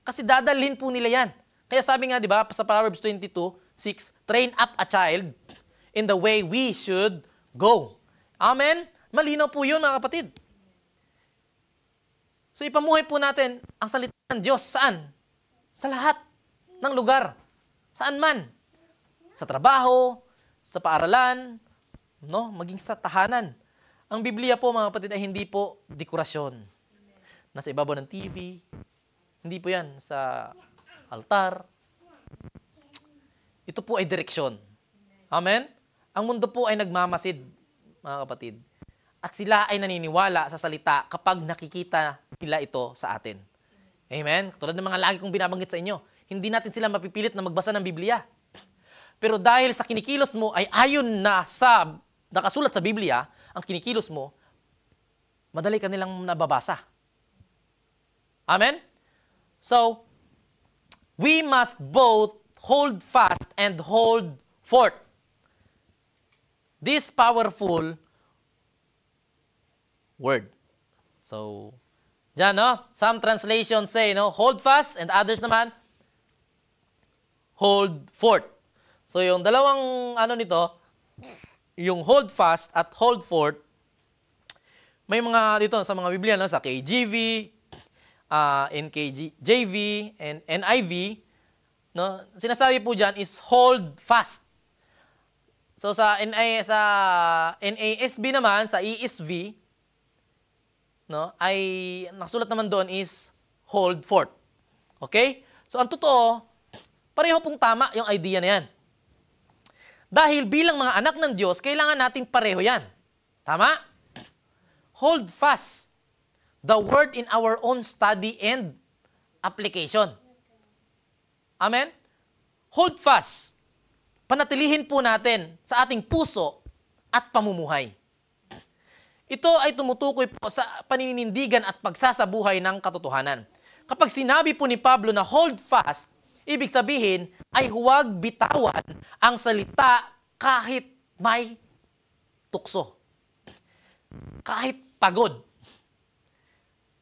Kasi dadalhin po nila yan. Kaya sabi nga, di ba, sa Proverbs 22:6, train up a child in the way we should go. Amen? Malinaw po yun, mga kapatid. So ipamuhay po natin ang salita ng Diyos. Saan? Sa lahat ng lugar. Saan man. Sa trabaho, sa paaralan, no? Maging sa tahanan. Ang Biblia po, mga kapatid, ay hindi po dekorasyon. Nasa ibabaw ng TV. Hindi po yan sa altar. Ito po ay direksyon. Amen? Ang mundo po ay nagmamasid, mga kapatid. At sila ay naniniwala sa salita kapag nakikita nila ito sa atin. Amen? Tulad ng mga lagi kong binabanggit sa inyo, hindi natin sila mapipilit na magbasa ng Biblia. Pero dahil sa kinikilos mo ay ayon na sa nakasulat sa Biblia, ang kinikilos mo, madali ka nilang nababasa. Amen? So, we must both hold fast and hold forth this powerful word. So, dyan, no? Some translations say, no, hold fast, and others naman, hold forth. So, yung dalawang nito, yung hold fast at hold forth, may mga dito sa mga Biblia, no, sa KJV, NKJV, and NIV, no, sinasabi po dyan is hold fast. So sa NASB naman, sa ESV, no, ay nakasulat naman doon is hold forth. Okay? So ang totoo, pareho pong tama yung idea na yan. Dahil bilang mga anak ng Diyos, kailangan nating pareho yan. Tama? Hold fast the word in our own study and application. Amen? Hold fast. Panatilihin po natin sa ating puso at pamumuhay. Ito ay tumutukoy po sa paninindigan at pagsasabuhay ng katotohanan. Kapag sinabi po ni Pablo na hold fast, ibig sabihin ay huwag bitawan ang salita kahit may tukso. Kahit pagod.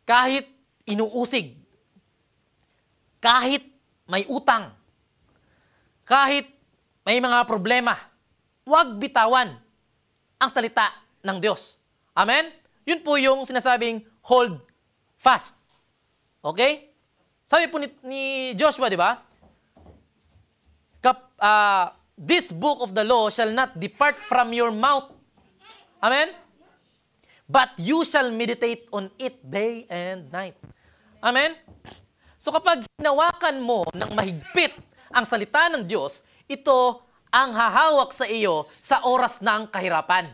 Kahit inuusig. Kahit may utang. Kahit may mga problema. Huwag bitawan ang salita ng Diyos. Amen? Yun po yung sinasabing hold fast. Okay? Sabi po ni Joshua, di ba? This book of the law shall not depart from your mouth. Amen? But you shall meditate on it day and night. Amen? So kapag hinawakan mo ng mahigpit ang salita ng Diyos, ito ang hahawak sa iyo sa oras ng kahirapan.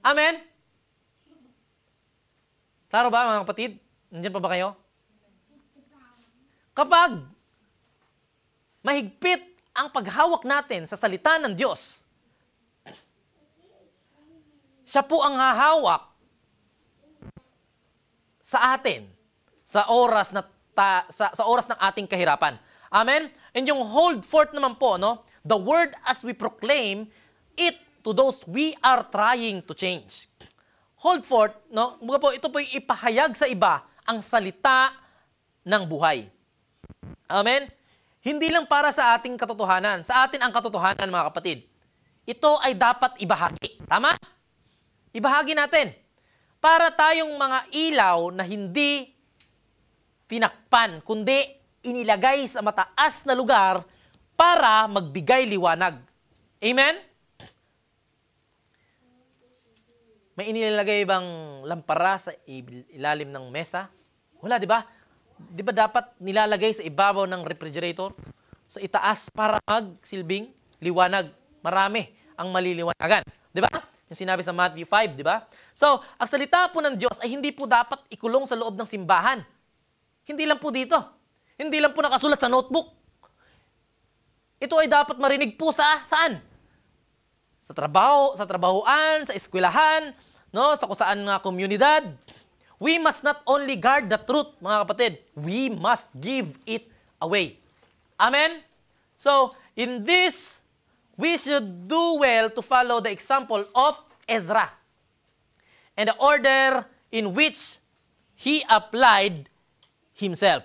Amen? Klaro ba, mga kapatid? Nandiyan pa ba kayo? Kapag mahigpit ang paghawak natin sa salita ng Diyos, siya po ang hahawak sa atin sa oras sa oras ng ating kahirapan. Amen? And yung hold forth naman po, no? The word as we proclaim it to those we are trying to change. Hold forth, no? Mga po, ito po yung ipahayag sa iba ang salita ng buhay. Amen? Hindi lang para sa ating katotohanan. Sa atin ang katotohanan, mga kapatid. Ito ay dapat ibahagi. Tama? Ibahagi natin. Para tayong mga ilaw na hindi tinakpan, kundi inilagay sa mataas na lugar para magbigay liwanag. Amen? May inilagay bang lampara sa ilalim ng mesa? Wala, di ba? Di ba dapat nilalagay sa ibabaw ng refrigerator? Sa itaas para magsilbing liwanag. Marami ang maliliwanagan. Di ba? Yung sinabi sa Matthew 5, di ba? So, ang salita po ng Diyos ay hindi po dapat ikulong sa loob ng simbahan. Hindi lang po dito. Hindi lang po nakasulat sa notebook. Ito ay dapat marinig po saan? Sa trabaho, sa trabahoan, sa eskwelahan, no, sa kung saan nga komunidad. We must not only guard the truth, mga kapatid, we must give it away. Amen? So, in this, we should do well to follow the example of Ezra. and the order in which he applied himself.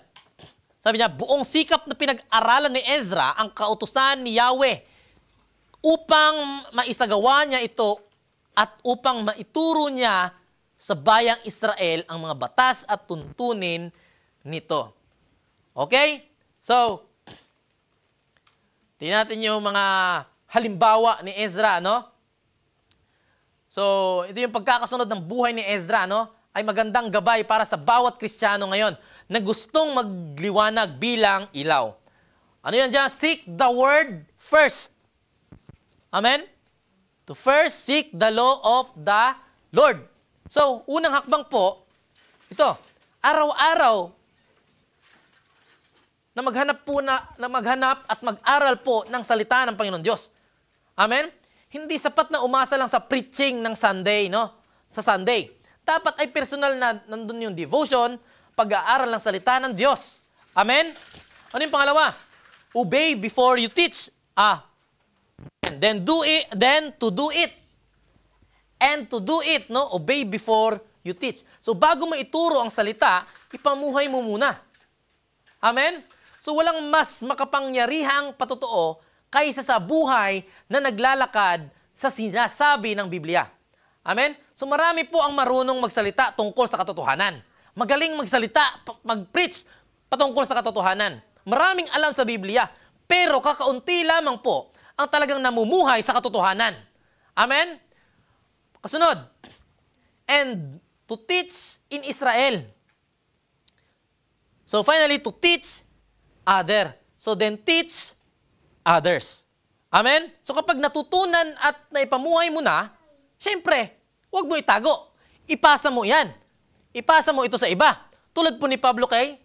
Sabi niya, buong sikap na pinag-aralan ni Ezra ang kautusan ni Yahweh upang maisagawa niya ito at upang maituro niya sa bayang Israel ang mga batas at tuntunin nito. Okay? So, tingnan natin yung mga halimbawa ni Ezra, no? So, ito yung pagkakasunod ng buhay ni Ezra, no? Ay magandang gabay para sa bawat Kristiyano ngayon na gustong magliwanag bilang ilaw. Ano yan dyan? Seek the word first. Amen? To first seek the law of the Lord. So, unang hakbang po, ito, araw-araw na maghanap at mag-aral po ng salita ng Panginoon Diyos. Amen? Hindi sapat na umasa lang sa preaching ng Sunday, no? Sa Sunday. Dapat ay personal na nandun yung devotion, pag-aaral ng salita ng Diyos. Amen? Ano yung pangalawa? Obey before you teach. And then to do it. And to do it, no? Obey before you teach. So bago mo ituro ang salita, ipamuhay mo muna. Amen? So walang mas makapangyarihang patotoo kaysa sa buhay na naglalakad sa sinasabi ng Biblia. Amen? So marami po ang marunong magsalita tungkol sa katotohanan. Magaling magsalita, mag-preach patungkol sa katotohanan. Maraming alam sa Biblia, pero kakaunti lamang po ang talagang namumuhay sa katotohanan. Amen? Kasunod, and to teach in Israel. So finally, to teach other. So then teach others. Amen? So kapag natutunan at naipamuhay mo na, syempre, huwag mo itago. Ipasa mo yan. Ipasa mo ito sa iba. Tulad po ni Pablo kay,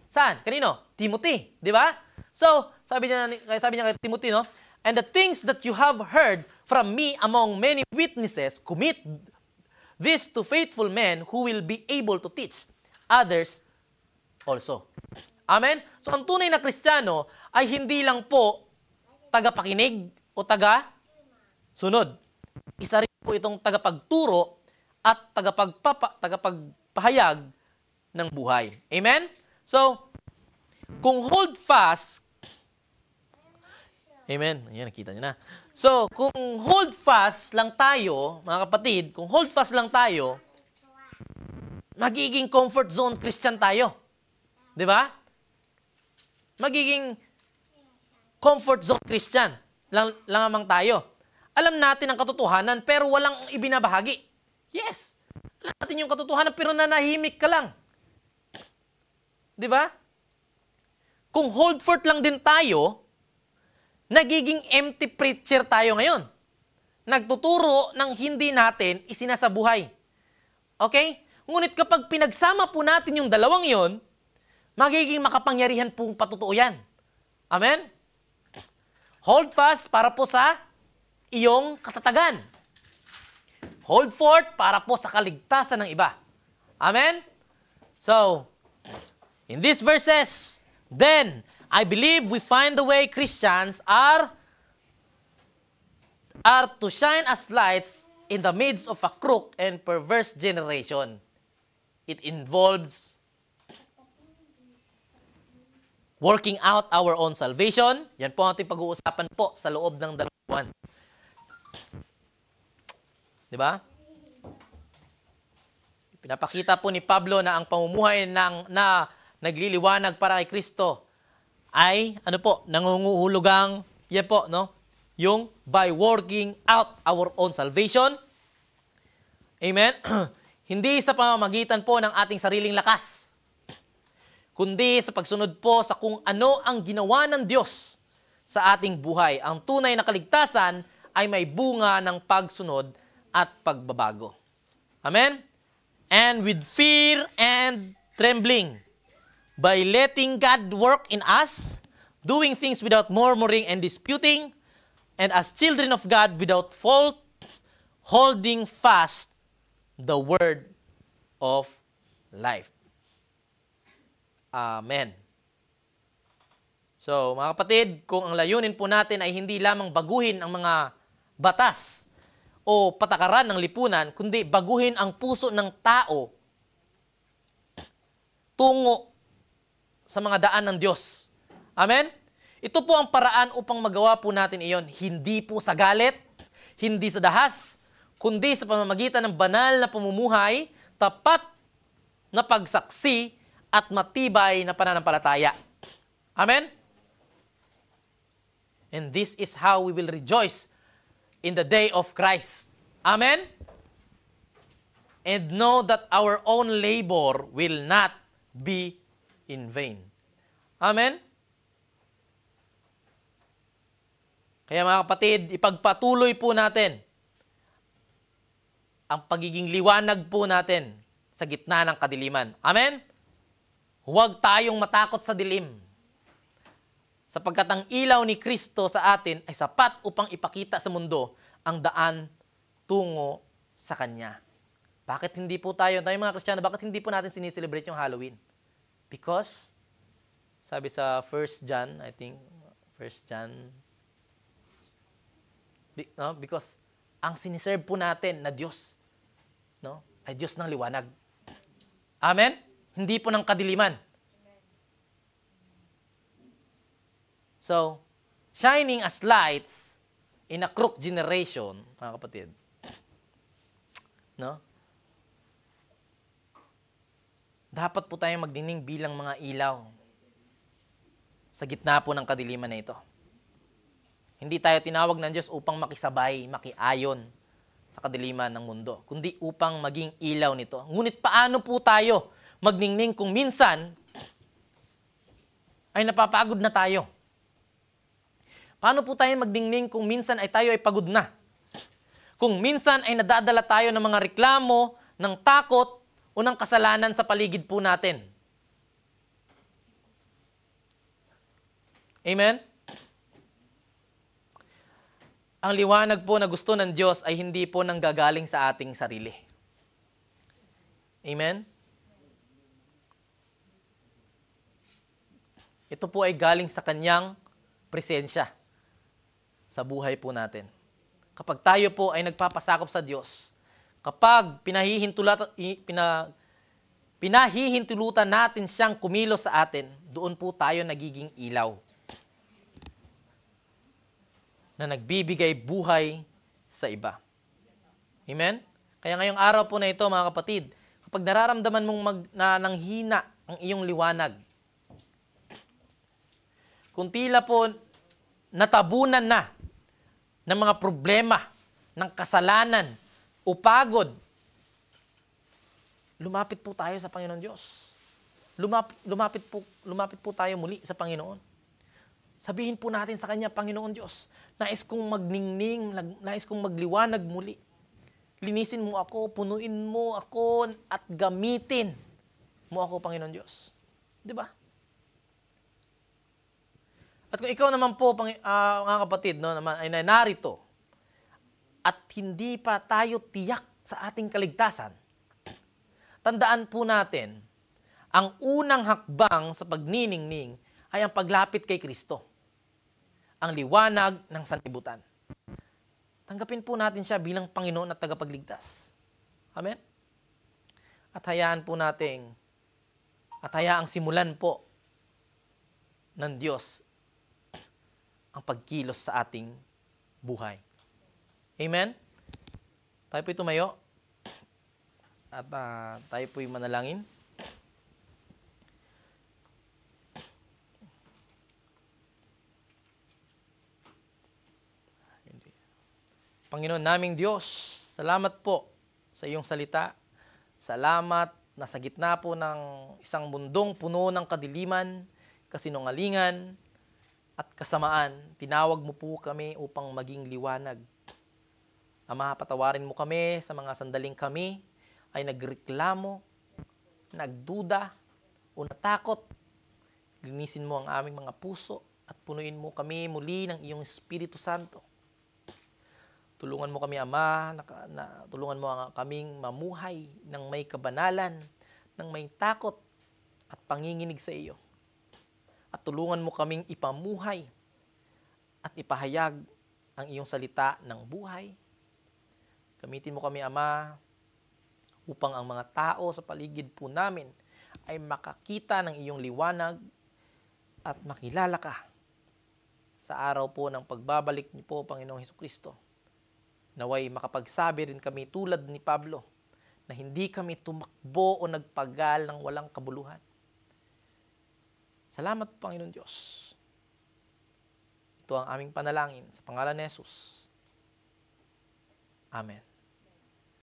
saan? Kanino? Timothy. Di ba? So, sabi niya kay Timothy, no? And the things that you have heard from me among many witnesses, commit this to faithful men who will be able to teach others also. Amen? So, ang tunay na Kristiyano ay hindi lang po tagapakinig o taga-sunod. Isa rin po itong tagapagturo at tagapagpahayag ng buhay. Amen? So, kung hold fast, amen, ayan, nakita niyo na. So, kung hold fast lang tayo, mga kapatid, kung hold fast lang tayo, magiging comfort zone Christian tayo. Di ba? Magiging comfort zone Christian lang lamang tayo. Alam natin ang katotohanan pero walang ibinabahagi. Yes. Alam natin yung katotohanan pero nanahimik ka lang. Di ba? Kung hold fort lang din tayo, nagiging empty preacher tayo ngayon. Nagtuturo ng hindi natin isinasabuhay. Okay? Ngunit kapag pinagsama po natin yung dalawang yon, magiging makapangyarihan pong patotoo yan. Amen? Hold fast para po sa iyong katatagan. Hold forth para po sa kaligtasan ng iba. Amen? So, in these verses, then, I believe we find the way Christians are to shine as lights in the midst of a crooked and perverse generation. It involves working out our own salvation. Yan po ang ating pag-uusapan po sa loob ng 2 buwan. Diba? Pinapakita po ni Pablo na ang pamumuhay na nagliliwanag para kay Kristo ay, nangunguhulugang, yan po, no? Yung by working out our own salvation. Amen? Hindi sa pamamagitan po ng ating sariling lakas, kundi sa pagsunod po sa kung ano ang ginawa ng Diyos sa ating buhay. Ang tunay na kaligtasan ay may bunga ng pagsunod at pagbabago. Amen? And with fear and trembling, by letting God work in us, doing things without murmuring and disputing, and as children of God without fault, holding fast the word of life. Amen. So, mga kapatid, kung ang layunin po natin ay hindi lamang baguhin ang mga batas o patakaran ng lipunan, kundi baguhin ang puso ng tao tungo sa mga daan ng Diyos. Amen? Ito po ang paraan upang magawa po natin iyon. Hindi po sa galit, hindi sa dahas, kundi sa pamamagitan ng banal na pamumuhay, tapat na pagsaksi, at matibay na pananampalataya. Amen? And this is how we will rejoice in the day of Christ. Amen? And know that our own labor will not be in vain. Amen? Kaya mga kapatid, ipagpatuloy po natin ang pagiging liwanag po natin sa gitna ng kadiliman. Amen? Huwag tayong matakot sa dilim. Sapagkat ang ilaw ni Kristo sa atin ay sapat upang ipakita sa mundo ang daan tungo sa Kanya. Bakit hindi po tayo mga Kristiyano, bakit hindi po natin sineselebrate yung Halloween? Because, sabi sa 1 John, I think, 1 John, because ang siniserve po natin na Diyos, ay Diyos ng liwanag. Amen? Hindi po ng kadiliman. So, shining as lights in a crooked generation, mga kapatid, dapat po tayong magdining bilang mga ilaw sa gitna po ng kadiliman na ito. Hindi tayo tinawag ng Diyos upang makisabay, makiayon sa kadiliman ng mundo, kundi upang maging ilaw nito. Ngunit paano po tayo magningning kung minsan ay napapagod na tayo? Paano po tayo magdingning kung minsan ay tayo ay pagod na? Kung minsan ay nadadala tayo ng mga reklamo, ng takot, o ng kasalanan sa paligid po natin. Amen? Ang liwanag po na gusto ng Diyos ay hindi po nanggagaling sa ating sarili. Amen? Ito po ay galing sa Kanyang presensya sa buhay po natin. Kapag tayo po ay nagpapasakop sa Diyos, kapag pinahihintulutan natin siyang kumilos sa atin, doon po tayo nagiging ilaw na nagbibigay buhay sa iba. Amen? Kaya ngayong araw po na ito, mga kapatid, kapag nararamdaman mong nanghina ang iyong liwanag, kung tila po natabunan na ng mga problema, ng kasalanan, o pagod, lumapit po tayo sa Panginoon Diyos. Lumapit po tayo muli sa Panginoon. Sabihin po natin sa Kanya, Panginoon Diyos, nais kong magningning, nais kong magliwanag muli. Linisin mo ako, punuin mo ako, at gamitin mo ako, Panginoon Diyos. Di ba? At kung ikaw naman po, mga kapatid, ay narito, at hindi pa tayo tiyak sa ating kaligtasan, tandaan po natin, ang unang hakbang sa pagniningning ay ang paglapit kay Kristo, ang liwanag ng sanlibutan. Tanggapin po natin siya bilang Panginoon at tagapagligtas. Amen? At hayaang simulan po ng Diyos ang pagkilos sa ating buhay. Amen? Tayo po'y tumayo at tayo po'y manalangin. Panginoon naming Diyos, salamat po sa iyong salita. Salamat na sa gitna po ng isang mundong puno ng kadiliman, kasinungalingan, at kasamaan, tinawag mo po kami upang maging liwanag. Ama, patawarin mo kami sa mga sandaling kami ay nagreklamo, nagduda, o natakot. Linisin mo ang aming mga puso at punuin mo kami muli ng iyong Espiritu Santo. Tulungan mo kami, Ama, tulungan mo kaming mamuhay ng may kabanalan, ng may takot at panginginig sa iyo. At tulungan mo kaming ipamuhay at ipahayag ang iyong salita ng buhay Gamitin mo kami, Ama, upang ang mga tao sa paligid po namin ay makakita ng iyong liwanag at makilala ka sa araw po ng pagbabalik niyo po, Panginoong Hesukristo. Naway makapagsabi rin kami tulad ni Pablo na hindi kami tumakbo o nagpagal ng walang kabuluhan. Salamat, Panginoon Diyos. Ito ang aming panalangin sa pangalan ni Jesus. Amen.